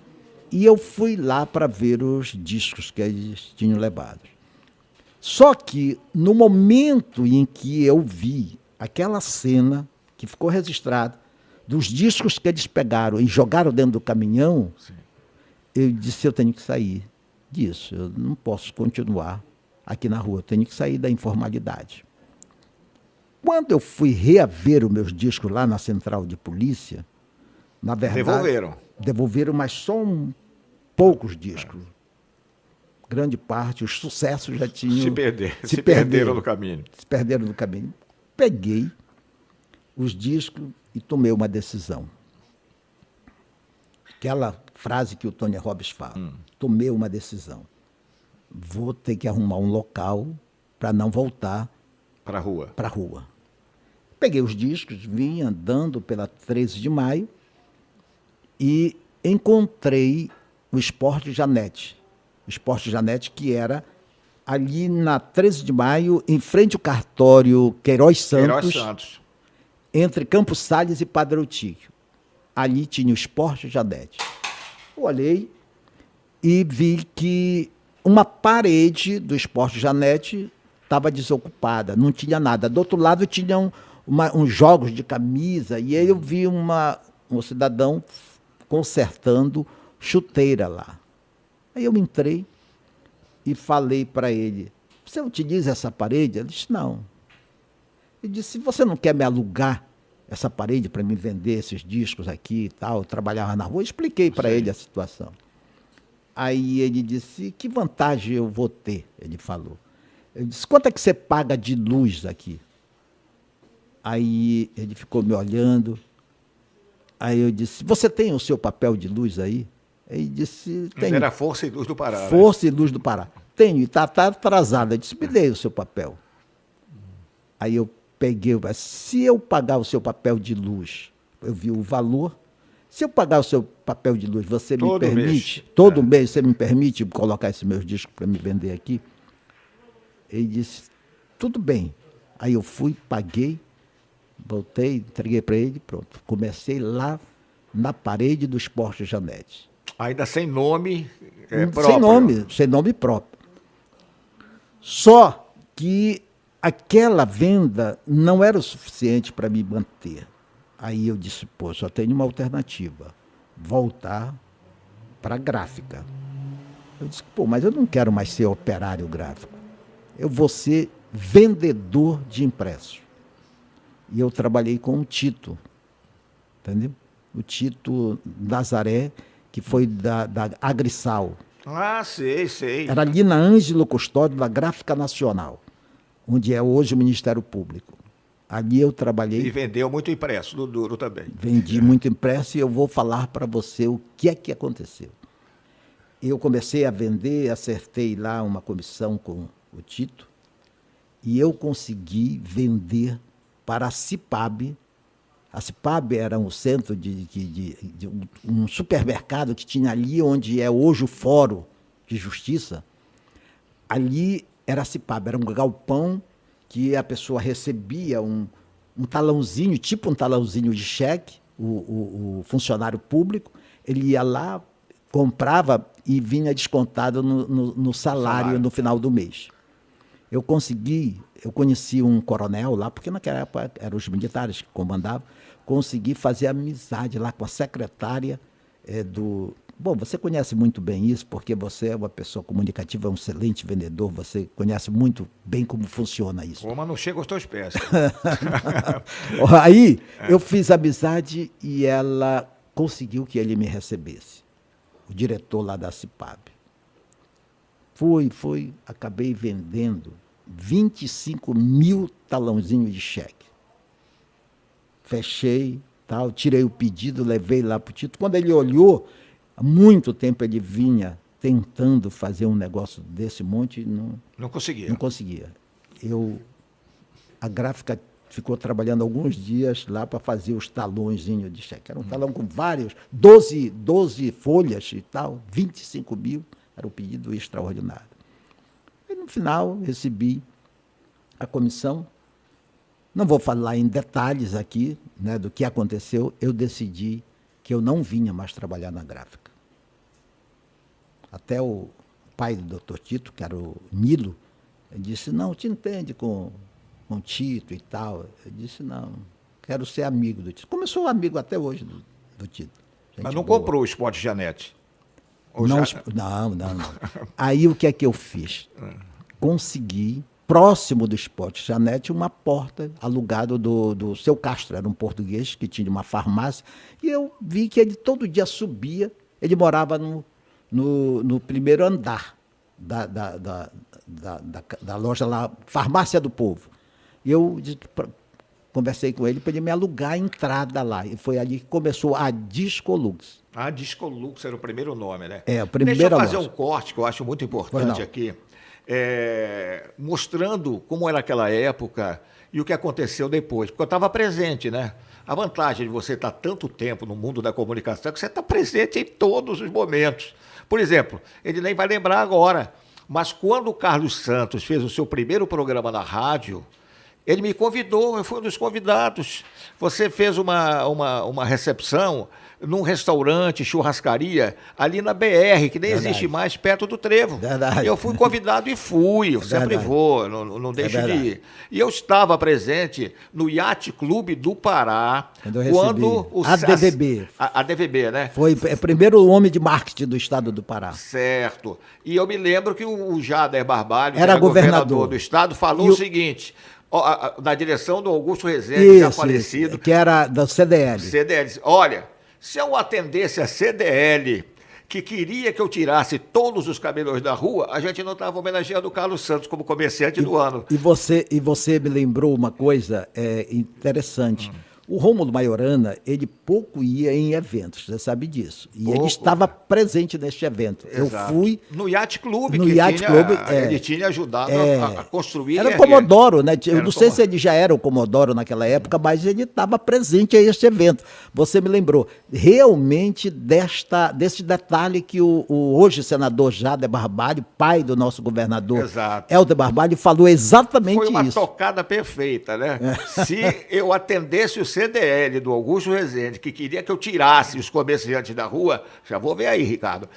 eu fui lá para ver os discos que eles tinham levado. Só que, no momento em que eu vi aquela cena que ficou registrada, dos discos que eles pegaram e jogaram dentro do caminhão, eu disse, eu tenho que sair disso, eu não posso continuar aqui na rua, eu tenho que sair da informalidade. Quando eu fui reaver os meus discos lá na central de polícia, na verdade... Devolveram, mas só poucos discos. Grande parte, os sucessos já tinham... Se perderam no caminho. Se perderam no caminho. Peguei os discos e tomei uma decisão. Aquela frase que o Tony Robbins fala. Tomei uma decisão. Vou ter que arrumar um local para não voltar para a rua. Peguei os discos, vim andando pela 13 de maio e encontrei o Esporte Janete. O Esporte Janete, que era ali na 13 de maio, em frente ao cartório Queiroz Santos, entre Campos Salles e Padre Otíquio. Ali tinha o Esporte Janete. Olhei e vi que uma parede do Esporte Janete estava desocupada, não tinha nada. Do outro lado tinham uns jogos de camisa, e aí eu vi um cidadão consertando chuteira lá. Aí eu entrei e falei para ele, você utiliza essa parede? Ele disse, não. Ele disse, você não quer me alugar essa parede para me vender esses discos aqui e tal? Eu trabalhava na rua, eu expliquei para ele a situação. Aí ele disse, que vantagem eu vou ter? Ele falou. Eu disse, quanto é que você paga de luz aqui? Aí ele ficou me olhando. Aí eu disse, você tem o seu papel de luz aí? Ele disse, tenho. Era Força e Luz do Pará. Força e Luz do Pará. Tenho, e está atrasado. Eu disse, me dê o seu papel. Aí eu peguei, se eu pagar o seu papel de luz, eu vi o valor, se eu pagar o seu papel de luz, você me permite, todo mês você me permite colocar esses meus discos para me vender aqui? Ele disse, tudo bem. Aí eu fui, paguei, voltei, entreguei para ele, pronto. Comecei lá na parede do Esporte Janete. Ainda sem nome próprio. Sem nome próprio. Só que aquela venda não era o suficiente para me manter. Aí eu disse, pô, só tenho uma alternativa, voltar para a gráfica. Eu disse, pô, mas eu não quero mais ser operário gráfico. Eu vou ser vendedor de impressos. E eu trabalhei com o Tito, entendeu? O Tito Nazaré, que foi da Agrissal. Ah, sei. Era ali na Ângelo Custódio, da Gráfica Nacional, onde é hoje o Ministério Público. Ali eu trabalhei. E vendeu muito impresso, no duro também. Vendi muito impresso e eu vou falar para você o que é que aconteceu. Eu comecei a vender, acertei lá uma comissão com o Tito, e eu consegui vender para a CIPAB. A CIPAB era um centro de um supermercado que tinha ali onde é hoje o Fórum de Justiça. Ali era a CIPAB, era um galpão que a pessoa recebia um talãozinho, tipo um talãozinho de cheque, o funcionário público, ele ia lá, comprava e vinha descontado no salário no final do mês. Eu conheci um coronel lá, porque naquela época eram os militares que comandavam, consegui fazer amizade lá com a secretária do... Bom, você conhece muito bem isso, porque você é uma pessoa comunicativa, um excelente vendedor, você conhece muito bem como funciona isso. Mas não chega aos teus pés. Aí eu fiz amizade e ela conseguiu que ele me recebesse, o diretor lá da CIPAB. Acabei vendendo 25 mil talãozinhos de cheque. Fechei, tal, tirei o pedido, levei lá para o Tito. Quando ele olhou, há muito tempo ele vinha tentando fazer um negócio desse monte e não conseguia. Não conseguia. A gráfica ficou trabalhando alguns dias lá para fazer os talõezinhos de cheque. Era um talão com vários, 12 folhas e tal, 25 mil, era um pedido extraordinário. E no final recebi a comissão. Não vou falar em detalhes aqui, né, do que aconteceu. Eu decidi que eu não vinha mais trabalhar na gráfica. Até o pai do Dr. Tito, que era o Nilo, ele disse, não, te entende com Tito e tal. Eu disse, não, quero ser amigo do Tito. Como eu sou amigo até hoje do Tito. Mas não comprou o Esporte Janete? Não. Aí o que é que eu fiz? Consegui, próximo do Esporte Janete, uma porta alugada do seu Castro, era um português que tinha uma farmácia, e eu vi que ele todo dia subia, ele morava no primeiro andar da loja lá, Farmácia do Povo. E eu conversei com ele para ele me alugar a entrada lá, e foi ali que começou a Discolux. A Discolux era o primeiro nome, né? É, o primeiro. Deixa eu fazer um corte que eu acho muito importante aqui, mostrando como era aquela época e o que aconteceu depois, porque eu estava presente, né? A vantagem de você estar tanto tempo no mundo da comunicação é que você está presente em todos os momentos. Por exemplo, ele nem vai lembrar agora, mas quando o Carlos Santos fez o seu primeiro programa na rádio, ele me convidou, eu fui um dos convidados. Você fez uma recepção num restaurante, churrascaria, ali na BR, que nem existe mais, perto do Trevo. Verdade. Eu fui convidado e fui, eu sempre vou, não deixo de ir. E eu estava presente no Yacht Clube do Pará, quando o ADVB. ADVB, né? Foi o primeiro homem de marketing do estado do Pará. Certo. E eu me lembro que o Jader Barbalho, era governador do estado, falou o seguinte... na direção do Augusto Rezende, já falecido. Que era da CDL. CDL. Olha, se eu atendesse a CDL, que queria que eu tirasse todos os camelôs da rua, a gente não estava homenageando o Carlos Santos como comerciante do ano. E você me lembrou uma coisa interessante. O Rômulo Maiorana, ele pouco ia em eventos, você sabe disso. E Pouco. ele estava presente neste evento. Exato. Eu fui... No Yacht Club, No Yacht Club, ele tinha ajudado a construir. Era e o Comodoro, né? Eu Era não o sei se ele já era o Comodoro naquela época, mas ele estava presente a este evento. Você me lembrou realmente desse detalhe que o hoje senador Jader Barbalho, pai do nosso governador Exato. Helder Barbalho, falou exatamente Foi uma isso. tocada perfeita, né? Se eu atendesse o CDL do Augusto Rezende, que queria que eu tirasse os comerciantes da rua, já vou ver aí, Ricardo,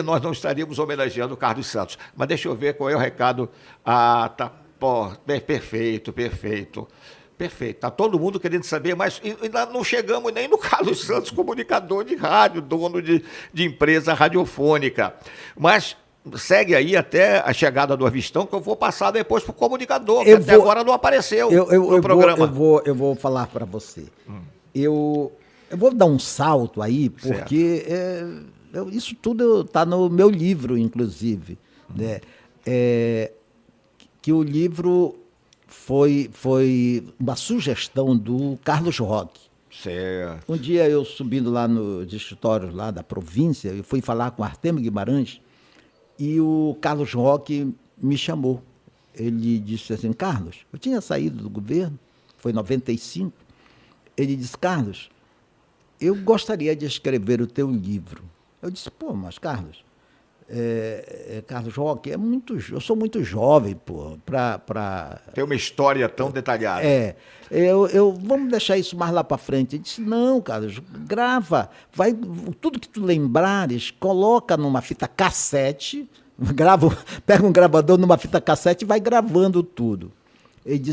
nós não estaríamos homenageando o Carlos Santos. Mas deixa eu ver qual é o recado. Ah, tá, pô, perfeito. Perfeito. Está todo mundo querendo saber, mas ainda não chegamos nem no Carlos Santos, comunicador de rádio, dono de empresa radiofônica. Mas segue aí até a chegada do Avistão, que eu vou passar depois para o comunicador, que até agora não apareceu no programa. Eu vou falar para você. Eu vou dar um salto aí, porque isso tudo está no meu livro, inclusive. Né? Que o livro foi uma sugestão do Carlos Roque. Certo. Um dia eu subindo lá nos escritórios lá da província, eu fui falar com Artemio Guimarães e o Carlos Roque me chamou. Ele disse assim, Carlos, eu tinha saído do governo, foi em 95, ele disse, Carlos, eu gostaria de escrever o teu livro. Eu disse, pô, mas Carlos, Carlos Roque, eu sou muito jovem, pô, para... Tem uma história tão detalhada. Vamos deixar isso mais lá para frente. Ele disse, não, Carlos, grava, tudo que tu lembrares, coloca numa fita cassete, pega um gravador numa fita cassete e vai gravando tudo. Ele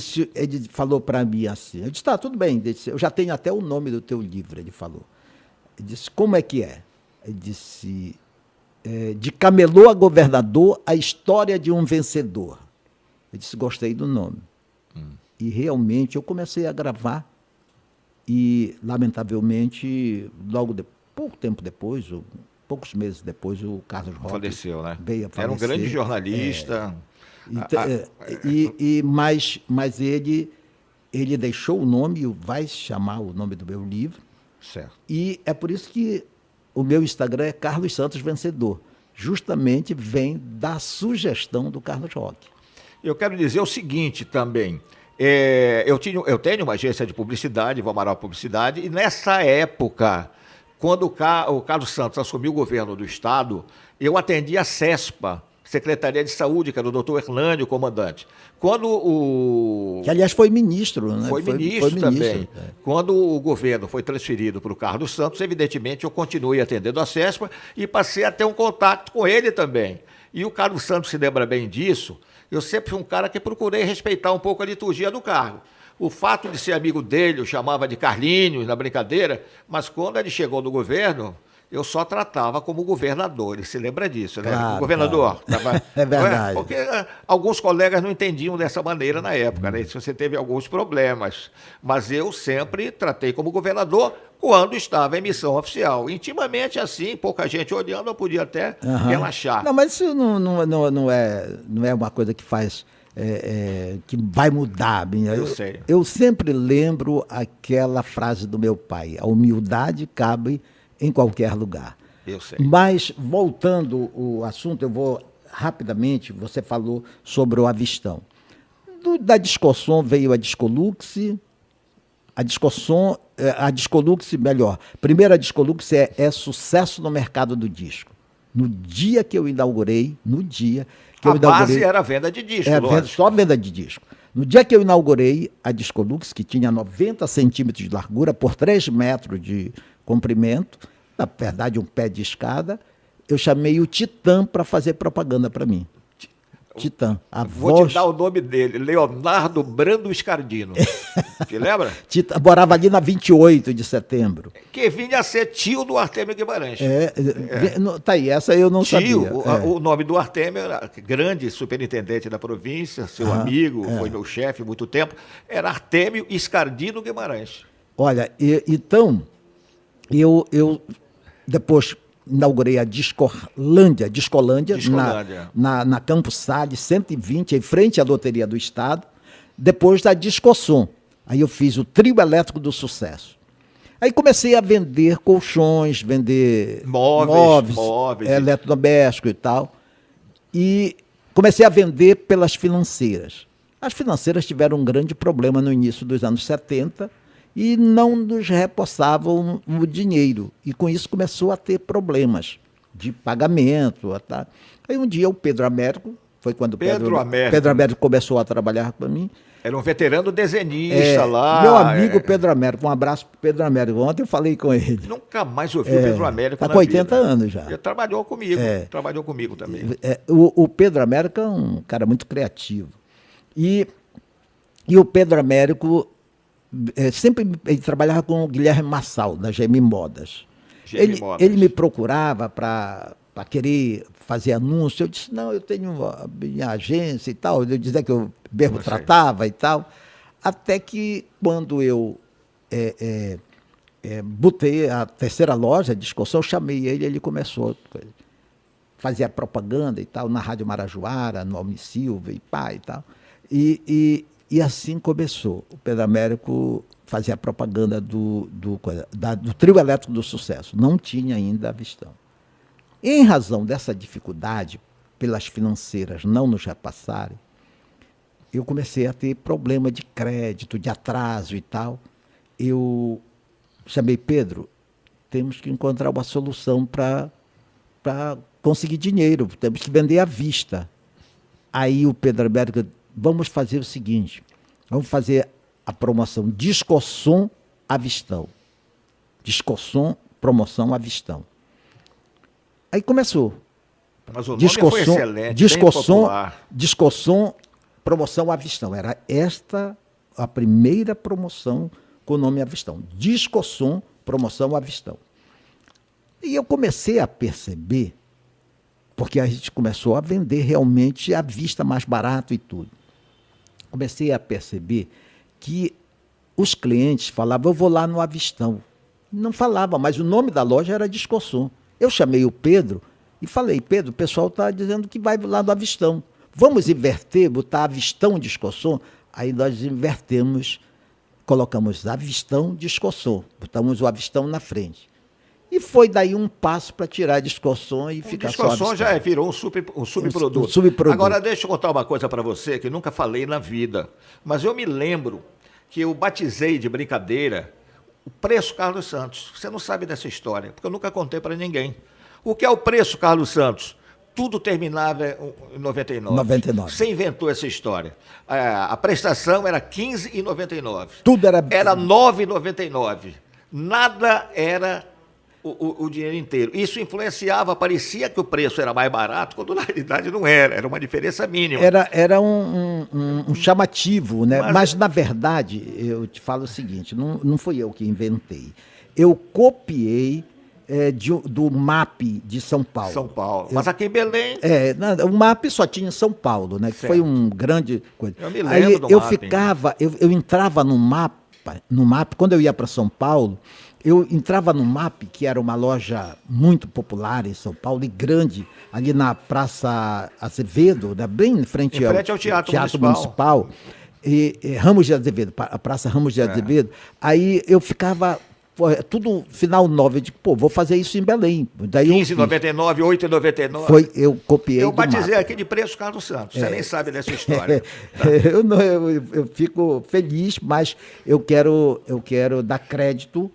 falou para mim assim, eu disse, tá, tudo bem, ele disse, eu já tenho até o nome do teu livro, ele falou. Ele disse, como é que é? Ele disse... de camelô a governador, a história de um vencedor. Eu disse, gostei do nome. E realmente eu comecei a gravar e, lamentavelmente, pouco tempo depois, poucos meses depois, o Carlos Roque faleceu, né? Veio a falecer. Era um grande jornalista. Mas ele deixou o nome, vai chamar o nome do meu livro. Certo. E é por isso que o meu Instagram é Carlos Santos Vencedor. Justamente vem da sugestão do Carlos Roque. Eu quero dizer o seguinte também. Eu tenho uma agência de publicidade, Valmaral Publicidade, e nessa época, quando o Carlos Santos assumiu o governo do Estado, eu atendi a CESPA, Secretaria de Saúde, que era o doutor Hernânio, comandante. Que, aliás, foi ministro, né? Foi ministro também. Quando o governo foi transferido para o Carlos Santos, evidentemente, eu continuei atendendo a CESPA e passei a ter um contato com ele também. E o Carlos Santos se lembra bem disso. Eu sempre fui um cara que procurei respeitar um pouco a liturgia do cargo. O fato de ser amigo dele, eu chamava de Carlinhos, na brincadeira, mas quando ele chegou no governo, eu só tratava como governador, ele se lembra disso, né? Claro, governador. Claro. É verdade. Porque alguns colegas não entendiam dessa maneira na época, né? Isso você teve alguns problemas. Mas eu sempre tratei como governador quando estava em missão oficial. Intimamente assim, pouca gente olhando, eu podia até relaxar. Não, mas isso não é uma coisa que faz... que vai mudar. Eu sei. Eu sempre lembro aquela frase do meu pai, a humildade cabe em qualquer lugar. Eu sei. Mas, voltando ao assunto, eu vou rapidamente, você falou sobre o Avistão. Da Discossom veio a Discolux, a Discolux, melhor, primeiro a Discolux é sucesso no mercado do disco. No dia que eu inaugurei, a base era a venda de disco, só venda de disco. No dia que eu inaugurei a Discolux, que tinha 90 centímetros de largura por 3 metros de comprimento, na verdade um pé de escada, eu chamei o Titã para fazer propaganda para mim. Titã. Vou te dar o nome dele, Leonardo Brando Scardino. Te lembra? Titã, morava ali na 28 de setembro. Que vinha a ser tio do Artemio Guimarães. Tá aí, essa eu não sabia. O nome do Artemio era grande superintendente da província, seu amigo, foi meu chefe há muito tempo, era Artemio Scardino Guimarães. Olha, então, eu depois inaugurei a Discolândia na Campos Salles, 120, em frente à Loteria do Estado, depois da Discossom. Aí eu fiz o Trio Elétrico do Sucesso. Aí comecei a vender colchões, vender móveis, eletrodomésticos e tal. E comecei a vender pelas financeiras. As financeiras tiveram um grande problema no início dos anos 70 e não nos repassavam o dinheiro. E com isso começou a ter problemas de pagamento. Tá? Aí um dia o Pedro Américo, foi quando Pedro Américo começou a trabalhar com mim. Era um veterano desenhista lá. Meu amigo Pedro Américo, um abraço para Pedro Américo. Ontem eu falei com ele. Nunca mais ouvi o Pedro Américo na vida. Está com 80 anos já. Ele trabalhou comigo também. O Pedro Américo é um cara muito criativo. E o Pedro Américo sempre ele trabalhava com o Guilherme Massal, da GM Modas. Ele me procurava para querer fazer anúncio. Eu disse, não, eu tenho a minha agência e tal. Eu dizia que eu mesmo tratava e tal. Até que quando eu botei a terceira loja de excursão, eu chamei ele começou a fazer a propaganda e tal, na Rádio Marajoara, no Almi Silva e pá e tal. E assim começou. O Pedro Américo fazia a propaganda do Trio Elétrico do Sucesso. Não tinha ainda a Vistão. Em razão dessa dificuldade, pelas financeiras não nos repassarem, eu comecei a ter problema de crédito, de atraso e tal. Eu chamei Pedro, temos que encontrar uma solução para conseguir dinheiro, temos que vender à vista. Aí o Pedro Américo, vamos fazer o seguinte, vamos fazer a promoção Discossom à Vistão. Discossom, promoção à Vistão. Aí começou. Mas o nome foi excelente, Discossom, promoção à Vistão. Era esta a primeira promoção com o nome à Vistão. Discossom, promoção à Vistão. E eu comecei a perceber, porque a gente começou a vender realmente à vista mais barato e tudo. Comecei a perceber que os clientes falavam, eu vou lá no Avistão. Não falava, mas o nome da loja era Discossom. Eu chamei o Pedro e falei, Pedro, o pessoal está dizendo que vai lá do Avistão. Vamos inverter, botar Avistão Discossom? Aí nós invertemos, colocamos Avistão Discossom, botamos o Avistão na frente. E foi daí um passo para tirar a Discossom e ficar só Avistão. Discossom já virou um subproduto. Um subproduto. Agora, deixa eu contar uma coisa para você que nunca falei na vida. Mas eu me lembro que eu batizei de brincadeira o Preço Carlos Santos. Você não sabe dessa história, porque eu nunca contei para ninguém. O que é o Preço Carlos Santos? Tudo terminava em 99. 99. Você inventou essa história. A prestação era R$ 15,99. Tudo era... Era R$ 9,99. Nada era o dinheiro inteiro. Isso influenciava, parecia que o preço era mais barato, quando na realidade não era. Era uma diferença mínima. Era um chamativo, né? Mas, na verdade, eu te falo o seguinte, não fui eu que inventei. Eu copiei do MAP de São Paulo. São Paulo. Mas aqui em Belém... o MAP só tinha em São Paulo, né? Que foi um grande coisa. Eu me lembro do MAP. Eu entrava no MAP, quando eu ia para São Paulo, eu entrava no MAP, que era uma loja muito popular em São Paulo e grande, ali na Praça Azevedo, né? Bem em frente ao Teatro Municipal. Ramos de Azevedo, a Praça Ramos de Azevedo. Aí eu ficava... tudo final 9, eu digo, vou fazer isso em Belém. Daí 15,99, 8,99. Eu copiei. Eu batizei aqui de Preço Carlos Santos. Você nem sabe dessa história. Eu fico feliz, mas eu quero dar crédito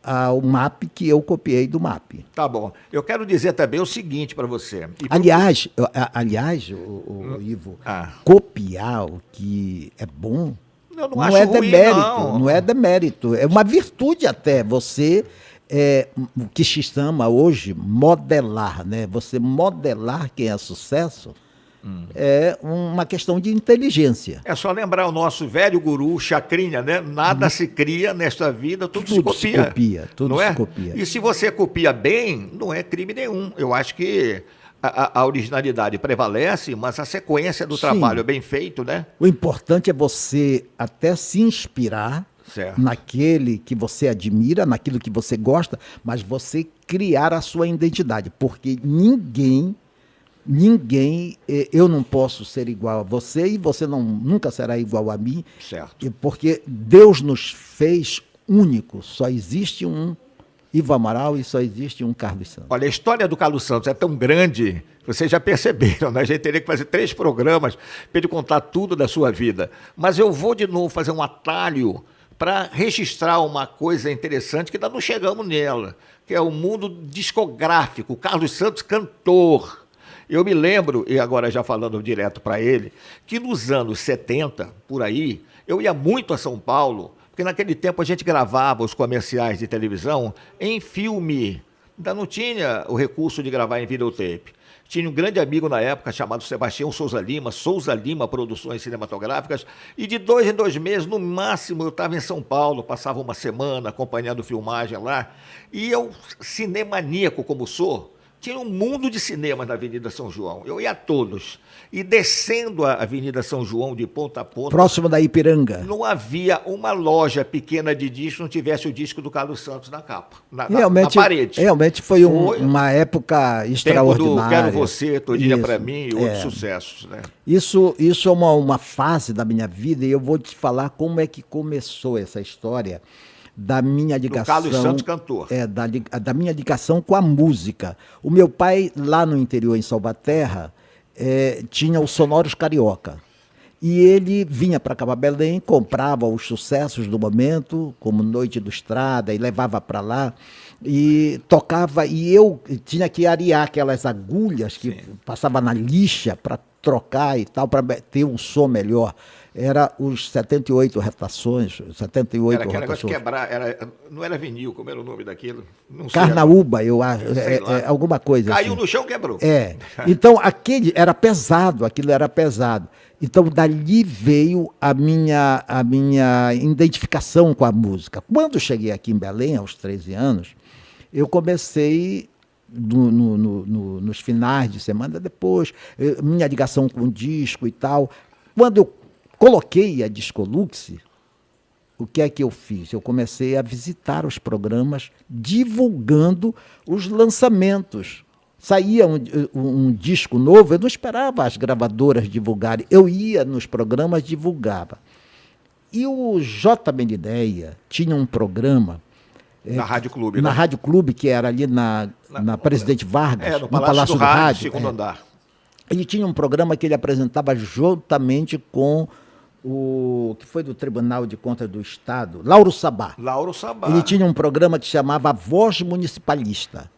ao MAP que eu copiei do MAP. Tá bom. Eu quero dizer também o seguinte para você. Aliás, Ivo, copiar o que é bom não é demérito, não é demérito, é uma virtude até. Você, o que se chama hoje modelar, né? Você modelar quem é sucesso é uma questão de inteligência. É só lembrar o nosso velho guru, Chacrinha, né? Nada se cria nesta vida, tudo se copia. Tudo se copia. E se você copia bem, não é crime nenhum. Eu acho que a originalidade prevalece, mas a sequência do trabalho é bem feito, né? O importante é você até se inspirar naquele que você admira, naquilo que você gosta, mas você criar a sua identidade, porque ninguém ninguém, eu não posso ser igual a você e você nunca será igual a mim, Certo. porque Deus nos fez únicos, só existe um Ivo Amaral e só existe um Carlos Santos. Olha, a história do Carlos Santos é tão grande, vocês já perceberam, né? A gente teria que fazer 3 programas para ele contar tudo da sua vida. Mas eu vou de novo fazer um atalho para registrar uma coisa interessante que ainda não chegamos nela, que é o mundo discográfico, o Carlos Santos cantor. Eu me lembro, e agora já falando direto para ele, que nos anos 70, por aí, eu ia muito a São Paulo, porque naquele tempo a gente gravava os comerciais de televisão em filme. Ainda não tinha o recurso de gravar em videotape. Tinha um grande amigo na época chamado Sebastião Souza Lima Produções Cinematográficas, e de 2 em 2 meses, no máximo, eu estava em São Paulo, passava uma semana acompanhando filmagem lá, e eu, cinemaníaco como sou, tinha um mundo de cinemas na Avenida São João. Eu ia a todos. E descendo a Avenida São João de ponta a ponta... Próximo da Ipiranga. Não havia uma loja pequena de disco que não tivesse o disco do Carlos Santos na capa, na parede. Realmente foi uma época extraordinária. Tempo do Quero Você, Todinha Pra Mim e outros sucessos. Né? Isso é uma fase da minha vida e eu vou te falar como é que começou essa história da minha ligação... Do Carlos Santos cantor. Da minha ligação com a música. O meu pai, lá no interior, em Salvaterra, tinha os Sonoros Carioca. E ele vinha para Cabo Belém, comprava os sucessos do momento, como Noite do Estrada, e levava para lá, e tocava, e eu tinha que arear aquelas agulhas que passava na lixa para trocar e tal, para ter um som melhor. Era os 78 rotações, 78 era aquele rotações. Negócio de quebrar, não era vinil, como era o nome daquilo? Não sei. Carnaúba, eu acho, alguma coisa Caiu assim. no chão, quebrou. Então, aquele era pesado, aquilo era pesado. Então, dali veio a minha identificação com a música. Quando cheguei aqui em Belém, aos 13 anos, eu comecei... nos finais de semana, depois, minha ligação com o disco e tal. Quando eu coloquei a Discolux, o que é que eu fiz? Eu comecei a visitar os programas divulgando os lançamentos. Saía um disco novo, eu não esperava as gravadoras divulgarem, eu ia nos programas, divulgava. E o J. Menideia tinha um programa... Na Rádio Clube, Na né? Rádio Clube, que era ali na Presidente Vargas, no Palácio do Rádio, segundo andar. Ele tinha um programa que ele apresentava juntamente com o que foi do Tribunal de Contas do Estado, Lauro Sabá. Lauro Sabá. Ele tinha um programa que chamava A Voz Municipalista.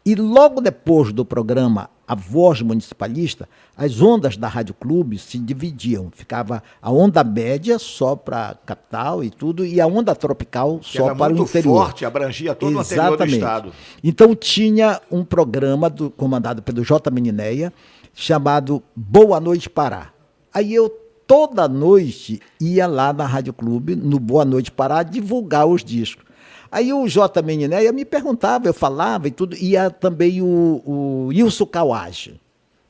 E logo depois do programa A Voz Municipalista, as ondas da Rádio Clube se dividiam. Ficava a onda média só para a capital e tudo, e a onda tropical que só para o interior. Era muito forte, abrangia todo o interior do estado. Então tinha um programa comandado pelo J. Menineia, chamado Boa Noite Pará. Aí eu toda noite ia lá na Rádio Clube, no Boa Noite Pará, divulgar os discos. Aí o J. Menineia me perguntava, eu falava e tudo, ia também o Wilson Kawage.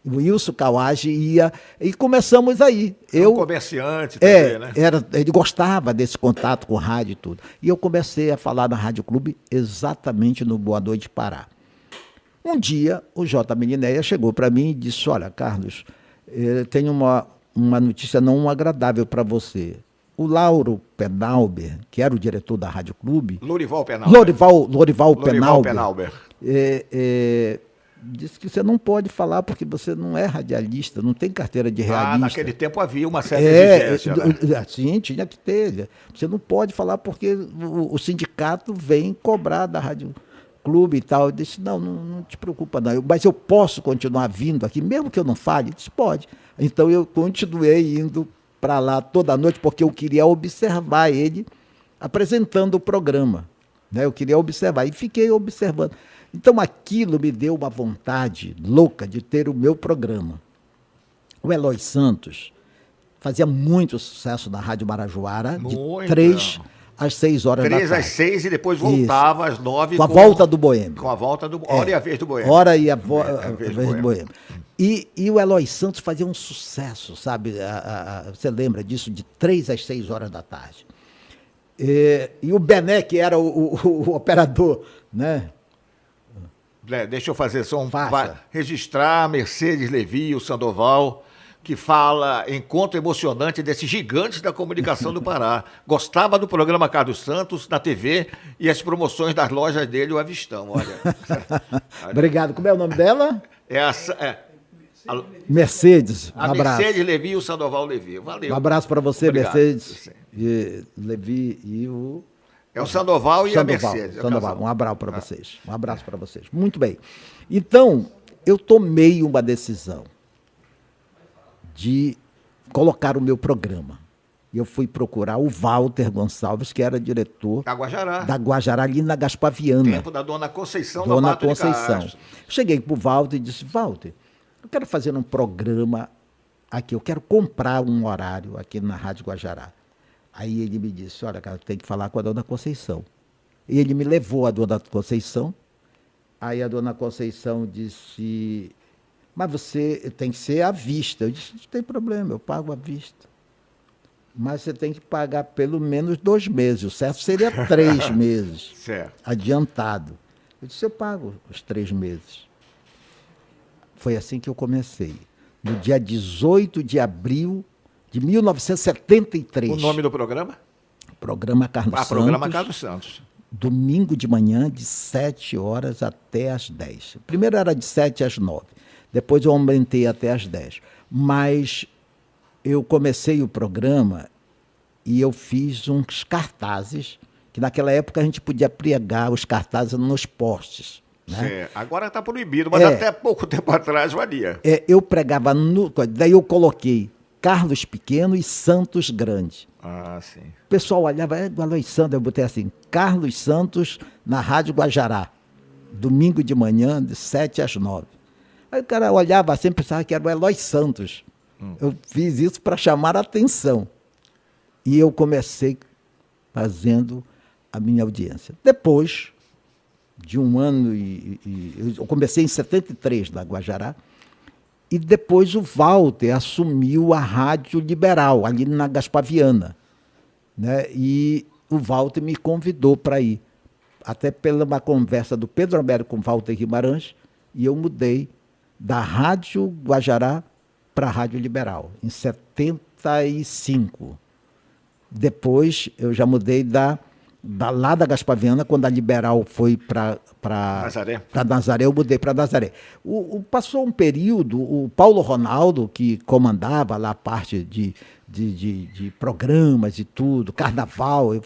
O Wilson Kawage ia, e começamos aí. Um comerciante também, né? Ele gostava desse contato com rádio e tudo. E eu comecei a falar na Rádio Clube exatamente no Boa Noite Pará. Um dia, o J. Menineia chegou para mim e disse, olha, Carlos, tenho uma notícia não agradável para você. O Lauro Penalber, que era o diretor da Rádio Clube... Lorival Penalber. Lorival Penalber. Disse que você não pode falar porque você não é radialista, não tem carteira de radialista. Naquele tempo havia uma certa exigência. Né? Sim, tinha que ter. Você não pode falar porque o sindicato vem cobrar da Rádio Clube e tal. Eu disse, não te preocupa não, mas eu posso continuar vindo aqui, mesmo que eu não fale? Ele disse, pode. Então eu continuei indo para lá toda noite, porque eu queria observar ele apresentando o programa. Né? Eu queria observar, e fiquei observando. Então aquilo me deu uma vontade louca de ter o meu programa. O Eloy Santos fazia muito sucesso na Rádio Marajoara, de 3 às 6 horas da tarde. 3 às 6 e depois voltava às 9. Com a volta do Boêmio. Com a volta do Hora e a Vez do Boêmio. Hora e a vez do Boêmio. E o Eloy Santos fazia um sucesso, sabe? Você lembra disso? De 3 às 6 horas da tarde. E o Bené, que era o operador, né? Deixa eu fazer só Faça. registrar Mercedes Levi e o Sandoval, que fala encontro emocionante desses gigantes da comunicação do Pará. Gostava do programa Carlos Santos na TV e as promoções das lojas dele, o Avistão, olha. Obrigado. Como é o nome dela? Mercedes. Um A abraço. Mercedes Levi e o Sandoval Levi. Valeu. Um abraço para você, Obrigado. Mercedes, e Levi e o... É o Sandoval e a Mercedes. Sandoval. Um abraço para vocês. Um abraço para vocês. Muito bem. Então, eu tomei uma decisão de colocar o meu programa. Eu fui procurar o Walter Gonçalves, que era diretor da Guajará, ali na Gaspaviana. Tempo da Dona Conceição. Dona Conceição. Cheguei para o Walter e disse, Walter, eu quero fazer um programa aqui, eu quero comprar um horário aqui na Rádio Guajará. Aí ele me disse, olha, cara, tem que falar com a Dona Conceição. E ele me levou à Dona Conceição. Aí a Dona Conceição disse, mas você tem que ser à vista. Eu disse, não tem problema, eu pago à vista. Mas você tem que pagar pelo menos 2 meses. O certo seria 3 meses. Certo. Adiantado. Eu disse, eu pago os 3 meses. Foi assim que eu comecei. No dia 18 de abril de 1973. O nome do programa? Programa Carlos Santos. Programa Carlos Santos. Domingo de manhã, de 7 horas até às 10. Primeiro era de 7 às 9. Depois eu aumentei até às 10. Mas eu comecei o programa e eu fiz uns cartazes, que naquela época a gente podia pregar os cartazes nos postes. Né? Agora está proibido, mas até pouco tempo atrás valia. Eu pregava, daí eu coloquei Carlos Pequeno e Santos Grande. Ah, sim. O pessoal olhava, Aloysio Santos, eu botei assim, Carlos Santos na Rádio Guajará, domingo de manhã, de 7 às 9. Aí o cara olhava assim, pensava que era o Aloysio Santos. Eu fiz isso para chamar a atenção. E eu comecei fazendo a minha audiência. Depois de um ano, eu comecei em 73 na Guajará, e depois o Walter assumiu a Rádio Liberal, ali na Gaspaviana. Né? E o Walter me convidou para ir. Até pela uma conversa do Pedro Alberto com o Walter Guimarães, e eu mudei da Rádio Guajará para a Rádio Liberal, em 75. Depois eu já mudei lá da Gaspaviana, quando a Liberal foi para Nazaré, eu mudei para Nazaré. Passou um período, o Paulo Ronaldo, que comandava lá a parte de programas e tudo, carnaval, eu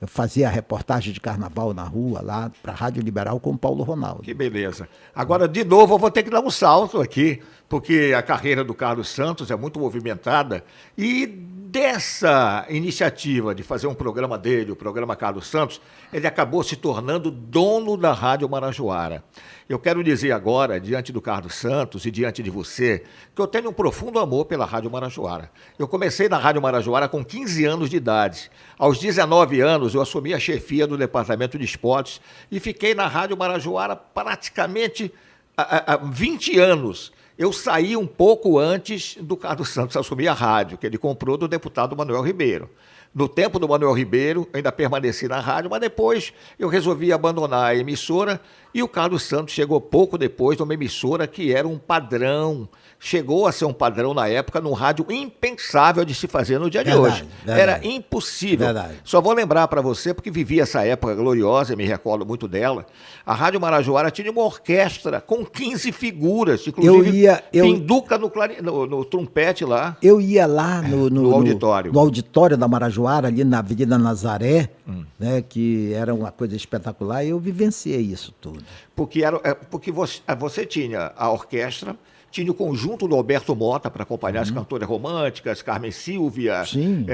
fazia a reportagem de carnaval na rua, lá para a Rádio Liberal com o Paulo Ronaldo. Que beleza. Agora, de novo, eu vou ter que dar um salto aqui, porque a carreira do Carlos Santos é muito movimentada, e dessa iniciativa de fazer um programa dele, o programa Carlos Santos, ele acabou se tornando dono da Rádio Marajoara. Eu quero dizer agora, diante do Carlos Santos e diante de você, que eu tenho um profundo amor pela Rádio Marajoara. Eu comecei na Rádio Marajoara com 15 anos de idade. Aos 19 anos, eu assumi a chefia do Departamento de Esportes e fiquei na Rádio Marajoara praticamente há 20 anos. Eu saí um pouco antes do Carlos Santos assumir a rádio, que ele comprou do deputado Manuel Ribeiro. No tempo do Manuel Ribeiro, eu ainda permaneci na rádio, mas depois eu resolvi abandonar a emissora e o Carlos Santos chegou pouco depois numa emissora que era um padrão, chegou a ser um padrão na época, num rádio impensável de se fazer no dia de hoje. Era impossível. Só vou lembrar para você, porque vivi essa época gloriosa, me recordo muito dela. A Rádio Marajoara tinha uma orquestra com 15 figuras, inclusive Pinduca no trompete lá. Eu ia lá no auditório. No auditório da Marajoara, ali na Avenida Nazaré, né, que era uma coisa espetacular, e eu vivenciei isso tudo. Porque você tinha a orquestra, tinha o conjunto do Alberto Mota para acompanhar as cantoras românticas, Carmen Silvia,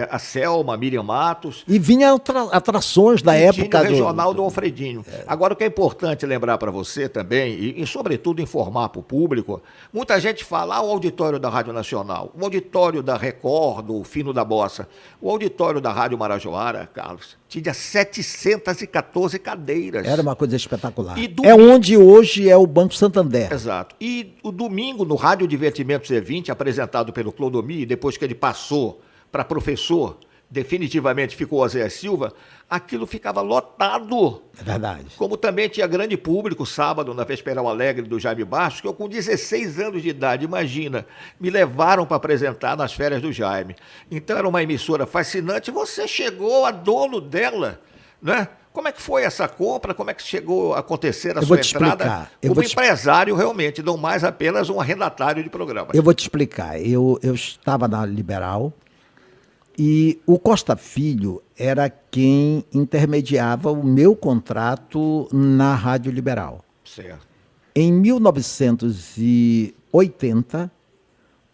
a Selma, Miriam Matos. E vinha atrações da época. Tinha o regional do Alfredinho. Agora, o que é importante lembrar para você também, e sobretudo informar para o público, muita gente fala, o auditório da Rádio Nacional, o auditório da Record, do Fino da Bossa, o auditório da Rádio Marajoara, Carlos, tinha 714 cadeiras. Era uma coisa espetacular. É onde hoje é o Banco Santander. Exato. E o domingo, no Rádio Divertimentos E20, apresentado pelo Clodomir, depois que ele passou para professor definitivamente ficou o Zé Silva, aquilo ficava lotado. É verdade. Como também tinha grande público sábado na Vesperal Alegre do Jaime Bastos, que eu com 16 anos de idade, imagina, me levaram para apresentar nas férias do Jaime. Então era uma emissora fascinante, você chegou a dono dela, né? Como é que foi essa compra? Como é que chegou a acontecer a sua entrada como empresário realmente, não mais apenas um arrendatário de programas? Eu vou te explicar. Eu estava na Liberal e o Costa Filho era quem intermediava o meu contrato na Rádio Liberal. Certo. Em 1980,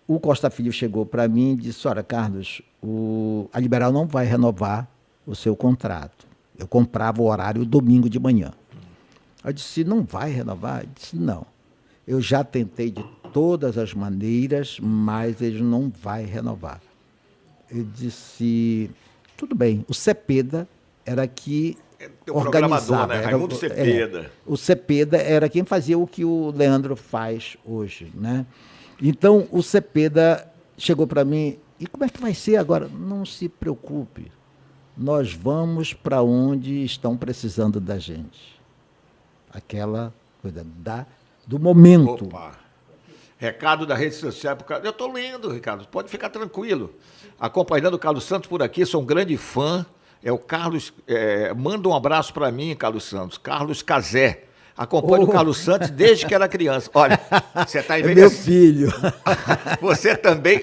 o Costa Filho chegou para mim e disse: olha, Carlos, a Liberal não vai renovar o seu contrato. Eu comprava o horário domingo de manhã. Eu disse: não vai renovar? Eu disse: não. Eu já tentei de todas as maneiras, mas ele não vai renovar. Eu disse: tudo bem. O Cepeda era que organizava. Né? Raimundo Cepeda. O Cepeda era quem fazia o que o Leandro faz hoje, né? Então, o Cepeda chegou para mim: e como é que vai ser agora? Não se preocupe. Nós vamos para onde estão precisando da gente. Aquela coisa do momento. Opa. Recado da rede social. Eu estou lendo, Ricardo, pode ficar tranquilo. Acompanhando o Carlos Santos por aqui, sou um grande fã. É o Carlos, manda um abraço para mim, Carlos Santos. Carlos Cazé. Acompanho o Carlos Santos desde que era criança. Olha, você está envelhecendo. É meu filho. Você também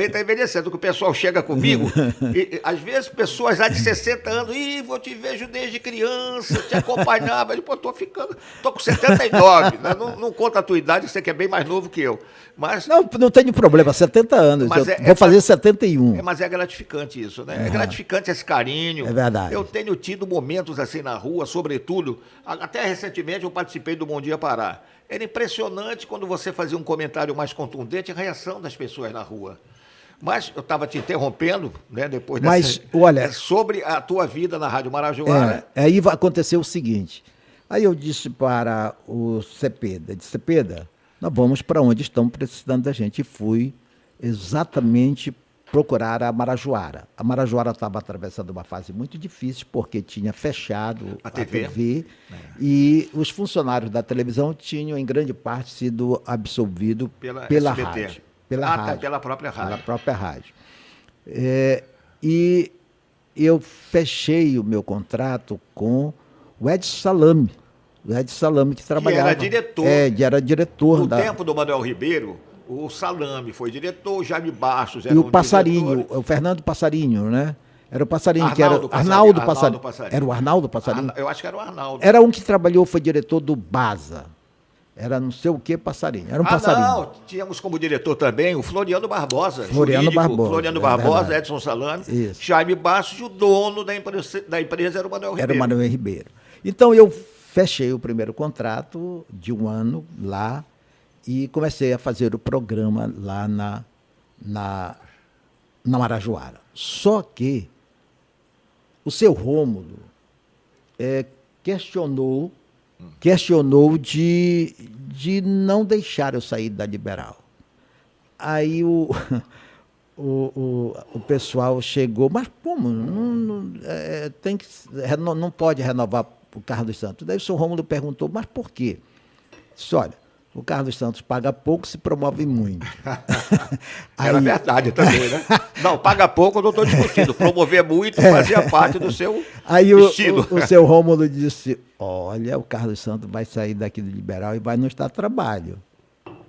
está envelhecendo. Que o pessoal chega comigo, e às vezes pessoas já de 60 anos, eu te vejo desde criança, te acompanhava. Pô, tô com 79, né? Não conta a tua idade, você que é bem mais novo que eu. Mas, não tenho problema, 70 anos. Vou fazer 71. Mas é gratificante isso, né? É gratificante esse carinho. É verdade. Eu tenho tido momentos assim na rua, sobretudo, até recentemente eu participei do Bom Dia Pará. Era impressionante quando você fazia um comentário mais contundente, a reação das pessoas na rua. Mas eu estava te interrompendo, né, depois dessa... olha, sobre a tua vida na Rádio Marajoara. Aí aconteceu o seguinte. Aí eu disse para o Cepeda, Cepeda, nós vamos para onde estão precisando da gente. E fui exatamente procurar a Marajoara. A Marajoara estava atravessando uma fase muito difícil, porque tinha fechado a TV e os funcionários da televisão tinham, em grande parte, sido absolvidos pela rádio. Pela própria rádio. Pela própria rádio. E eu fechei o meu contrato com o Edson Salame. O Edson Salame, que trabalhava... Que era diretor. Era diretor. No tempo do Manuel Ribeiro, o Salame foi diretor, o Jaime Bastos era e o Passarinho, o Fernando Passarinho, né? Era o Passarinho, Arnaldo Passarinho. Era o Arnaldo Passarinho? Eu acho que era o Arnaldo. Era um que trabalhou, foi diretor do Baza. Era não sei o que Passarinho. Era um Passarinho. Não, tínhamos como diretor também o Floriano Barbosa. Floriano Barbosa, Edson Salame, isso. Jaime Bastos, e o dono da empresa era o Manuel Ribeiro. Era o Manuel Ribeiro. Então eu fechei o primeiro contrato de um ano lá e comecei a fazer o programa lá na Marajoara. Só que o seu Rômulo questionou de não deixar eu sair da Liberal. Aí o pessoal chegou, mas como? Não pode renovar o Carlos Santos. Daí o seu Rômulo perguntou, mas por quê? Disse: olha, o Carlos Santos paga pouco, se promove muito. Era verdade também, né? Não, paga pouco, eu não estou discutindo. Promover muito fazia parte do seu estilo. O seu Rômulo disse: olha, o Carlos Santos vai sair daqui do Liberal e vai nos dar trabalho.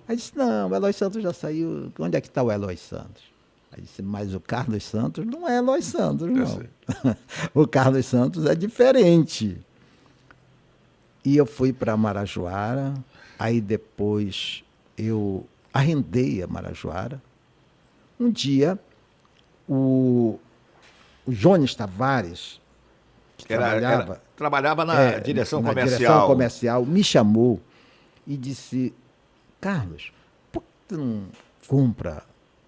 Aí disse: não, o Eloy Santos já saiu. Onde é que está o Eloy Santos? Aí disse: mas o Carlos Santos não é Eloy Santos, não. O Carlos Santos é diferente. E eu fui para Marajoara. Aí depois eu arrendei a Marajoara. Um dia, o Jones Tavares, que trabalhava na direção comercial. Direção comercial, me chamou e disse: Carlos, por que tu não compra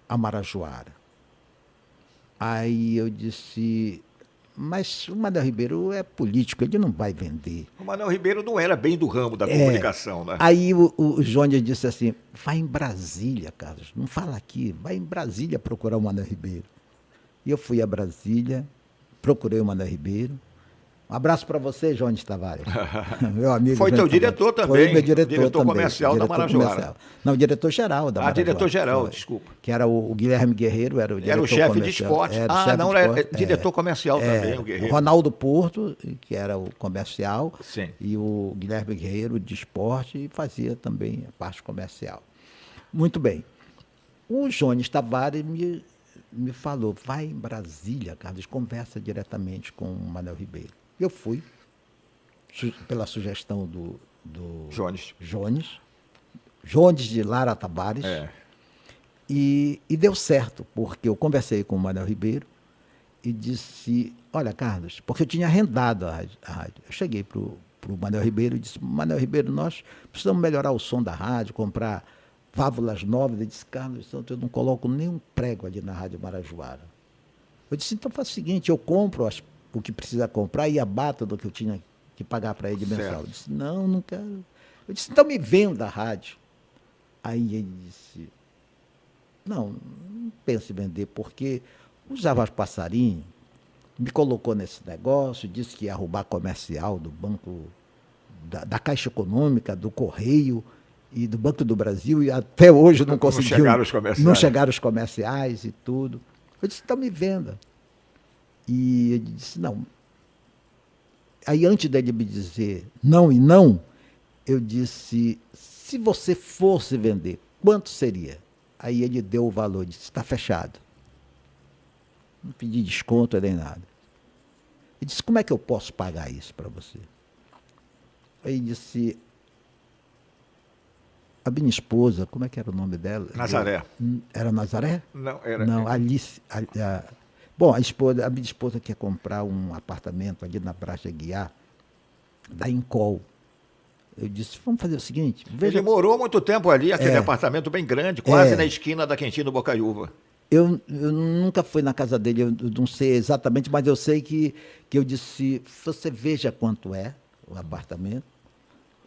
a Marajoara? Aí eu disse: mas o Manuel Ribeiro é político, ele não vai vender. O Manuel Ribeiro não era bem do ramo da comunicação, né? Aí o Jônia disse assim: vai em Brasília, Carlos, não fala aqui, vai em Brasília procurar o Manuel Ribeiro. E eu fui a Brasília, procurei o Manuel Ribeiro. Um abraço para você, Jones Tavares. Meu amigo. Foi teu diretor também. Foi meu diretor também, comercial da Marajoara. Não, diretor-geral da Marajoara. Diretor-geral, desculpa. Que era o Guilherme Guerreiro, era o diretor comercial. Era o chefe de esporte. Diretor comercial também, o Guerreiro. Ronaldo Porto, que era o comercial. Sim. E o Guilherme Guerreiro de esporte, e fazia também a parte comercial. Muito bem. O Jones Tavares me falou, vai em Brasília, Carlos, conversa diretamente com o Manuel Ribeiro. Eu fui, pela sugestão do Jones de Lara Tavares, e deu certo, porque eu conversei com o Manuel Ribeiro e disse, olha, Carlos, porque eu tinha arrendado a rádio. Eu cheguei para o Manuel Ribeiro e disse, Manuel Ribeiro, nós precisamos melhorar o som da rádio, comprar válvulas novas. Ele disse, Carlos, eu não coloco nenhum prego ali na Rádio Marajoara. Eu disse, então faz o seguinte, eu compro o que precisa comprar e abato do que eu tinha que pagar para ele mensal. Eu disse, não quero. Eu disse, então me venda a rádio. Aí ele disse, não pense em vender, porque o Javas Passarinho me colocou nesse negócio, disse que ia roubar comercial do Banco, da Caixa Econômica, do Correio e do Banco do Brasil, e até hoje não conseguiu. Não chegaram os comerciais e tudo. Eu disse, então me venda. E ele disse, não. Aí, antes dele me dizer não e não, eu disse, se você fosse vender, quanto seria? Aí ele deu o valor, disse, está fechado. Não pedi desconto nem nada. Ele disse, como é que eu posso pagar isso para você? Aí ele disse, a minha esposa, como é que era o nome dela? Nazaré. Era Nazaré? Não, era. Não, Alice. Bom, a minha esposa quer comprar um apartamento ali na Praça Guiar, da Incol. Eu disse, vamos fazer o seguinte. Ele morou muito tempo ali, aquele apartamento bem grande, quase na esquina da Quintino Bocaiúva. Eu nunca fui na casa dele, eu não sei exatamente, mas eu sei que eu disse, você veja quanto é o apartamento,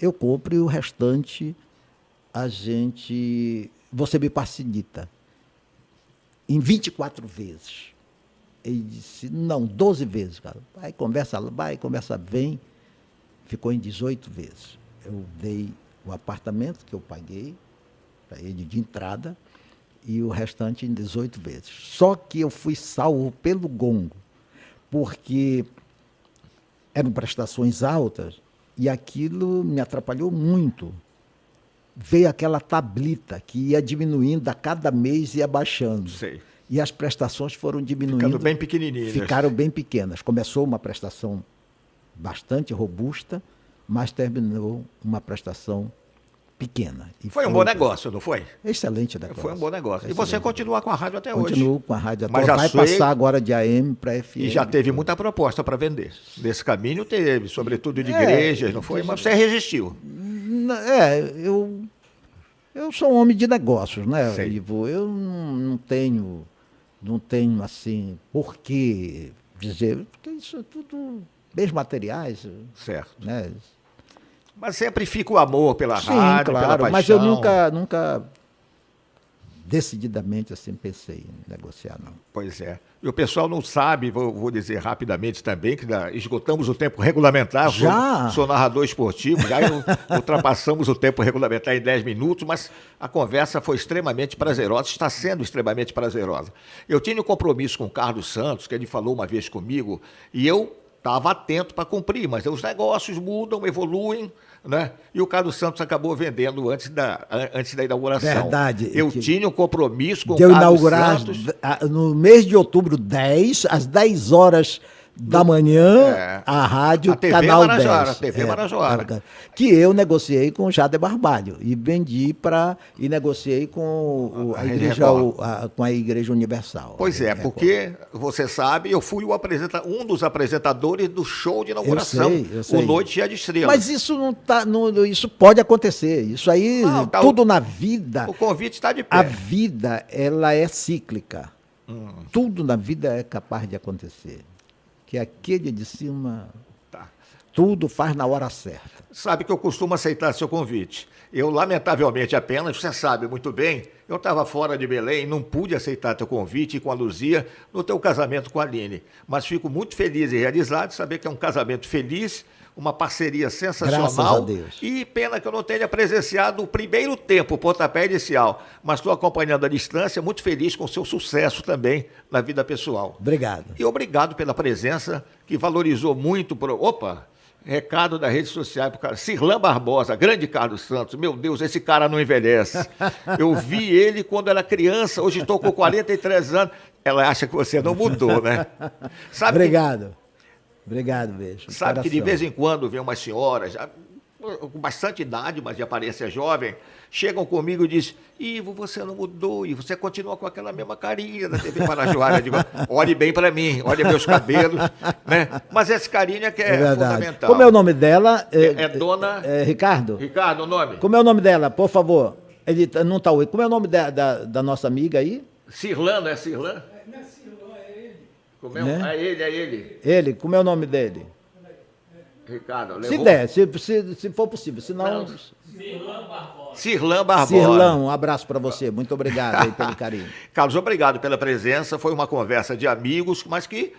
eu compro e o restante você me facilita. Em 24 vezes. Ele disse, não, 12 vezes, cara. Vai, conversa, vem. Ficou em 18 vezes. Eu dei o apartamento que eu paguei para ele de entrada e o restante em 18 vezes. Só que eu fui salvo pelo gongo, porque eram prestações altas e aquilo me atrapalhou muito. Veio aquela tablita que ia diminuindo a cada mês e ia baixando. Sei. E as prestações foram diminuindo. Ficando bem pequenininhas. Ficaram bem pequenas. Começou uma prestação bastante robusta, mas terminou uma prestação pequena. E foi um bom negócio, não foi? Excelente negócio. Foi um bom negócio. Excelente. E você continua com a rádio até hoje? Continuo com a rádio até hoje. Vai passar agora de AM para FM. E já teve muita proposta para vender. Nesse caminho teve, sobretudo de igrejas, não foi? Mas você resistiu. Eu sou um homem de negócios, né, Sei. Ivo? Eu não tenho assim, por que dizer, porque isso é tudo bens materiais. Certo. Né? Mas sempre fica o amor pela Sim, rádio, claro, pela paixão. mas eu nunca decididamente assim pensei em negociar, não. Pois é. E o pessoal não sabe, vou dizer rapidamente também, que esgotamos o tempo regulamentar. Já? Sou narrador esportivo, já ultrapassamos o tempo regulamentar em 10 minutos, mas a conversa foi extremamente prazerosa, está sendo extremamente prazerosa. Eu tinha um compromisso com o Carlos Santos, que ele falou uma vez comigo, e eu estava atento para cumprir, mas os negócios mudam, evoluem, né? E o Carlos Santos acabou vendendo antes da inauguração. Verdade. Eu tinha um compromisso com o Deu Carlos inaugurar Santos. No mês de outubro 10, às 10 horas da manhã, a rádio a TV Canal Marajoara, 10. TV Marajoara. Que eu negociei com o Jader Barbalho e vendi e negociei com a Igreja Universal. Pois é, porque você sabe, eu fui um dos apresentadores do show de inauguração, eu sei. O Noite Cheia de Estrelas. Mas isso isso pode acontecer. Isso aí, tudo na vida. O convite está de pé. A vida, ela é cíclica. Tudo na vida é capaz de acontecer. Que aquele de cima, tudo faz na hora certa. Sabe que eu costumo aceitar seu convite. Eu, lamentavelmente apenas, você sabe muito bem, Eu estava fora de Belém, não pude aceitar teu convite com a Luzia no teu casamento com a Aline. Mas fico muito feliz e realizado de saber que é um casamento feliz, uma parceria sensacional. Graças a Deus. E pena que eu não tenha presenciado o primeiro tempo, o pontapé inicial. Mas estou acompanhando à distância, muito feliz com o seu sucesso também na vida pessoal. Obrigado. E obrigado pela presença, que valorizou muito. Opa! Recado da rede social para o cara. Sirlan Barbosa, grande Carlos Santos. Meu Deus, esse cara não envelhece. Eu vi ele quando era criança, hoje estou com 43 anos. Ela acha que você não mudou, né? Sabe Obrigado. Obrigado, beijo. Sabe que de vez em quando vem umas senhoras, já, com bastante idade, mas de aparência jovem, chegam comigo e dizem: Ivo, você não mudou, e você continua com aquela mesma carinha da TV Parajoara. Eu digo: olhe bem para mim, olhe meus cabelos, né? Mas esse carinho é que é fundamental. Como é o nome dela? Dona... Ricardo? Ricardo, o nome? Como é o nome dela, por favor? Ele não está hoje. Como é o nome da nossa amiga aí? Sirlan, não é Sirlan? Não é Sirlan, é ele. Como é? Né? É ele, é ele. Ele, como é o nome dele? Ricardo, levou... Se der, se for possível, senão... Sirlan Barbosa. Sirlan Barbosa. Sirlan, um abraço para você. Muito obrigado aí pelo carinho. Carlos, obrigado pela presença. Foi uma conversa de amigos, mas que,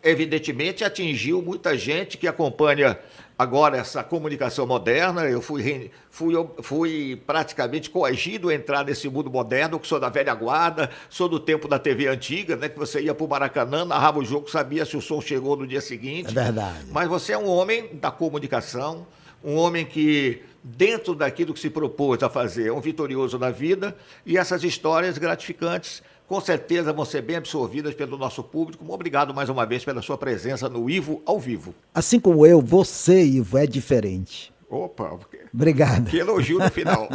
evidentemente, atingiu muita gente que acompanha agora essa comunicação moderna. Eu fui praticamente coagido a entrar nesse mundo moderno, que sou da velha guarda, sou do tempo da TV antiga, né, que você ia para o Maracanã, narrava o jogo, sabia se o som chegou no dia seguinte. É verdade. Mas você é um homem da comunicação, um homem que, dentro daquilo que se propôs a fazer, é um vitorioso na vida, e essas histórias gratificantes, com certeza, vão ser bem absorvidas pelo nosso público. Obrigado mais uma vez pela sua presença no Ivo ao vivo. Assim como eu, você, Ivo, é diferente. Opa, Obrigado. que elogio no final.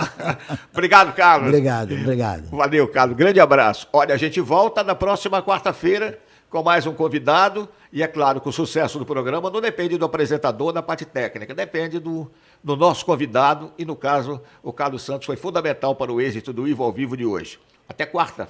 Obrigado, Carlos. Obrigado. Valeu, Carlos. Grande abraço. Olha, a gente volta na próxima quarta-feira com mais um convidado. E é claro que o sucesso do programa não depende do apresentador, da parte técnica, depende do nosso convidado. E, no caso, o Carlos Santos foi fundamental para o êxito do Ivo ao vivo de hoje. Até quarta.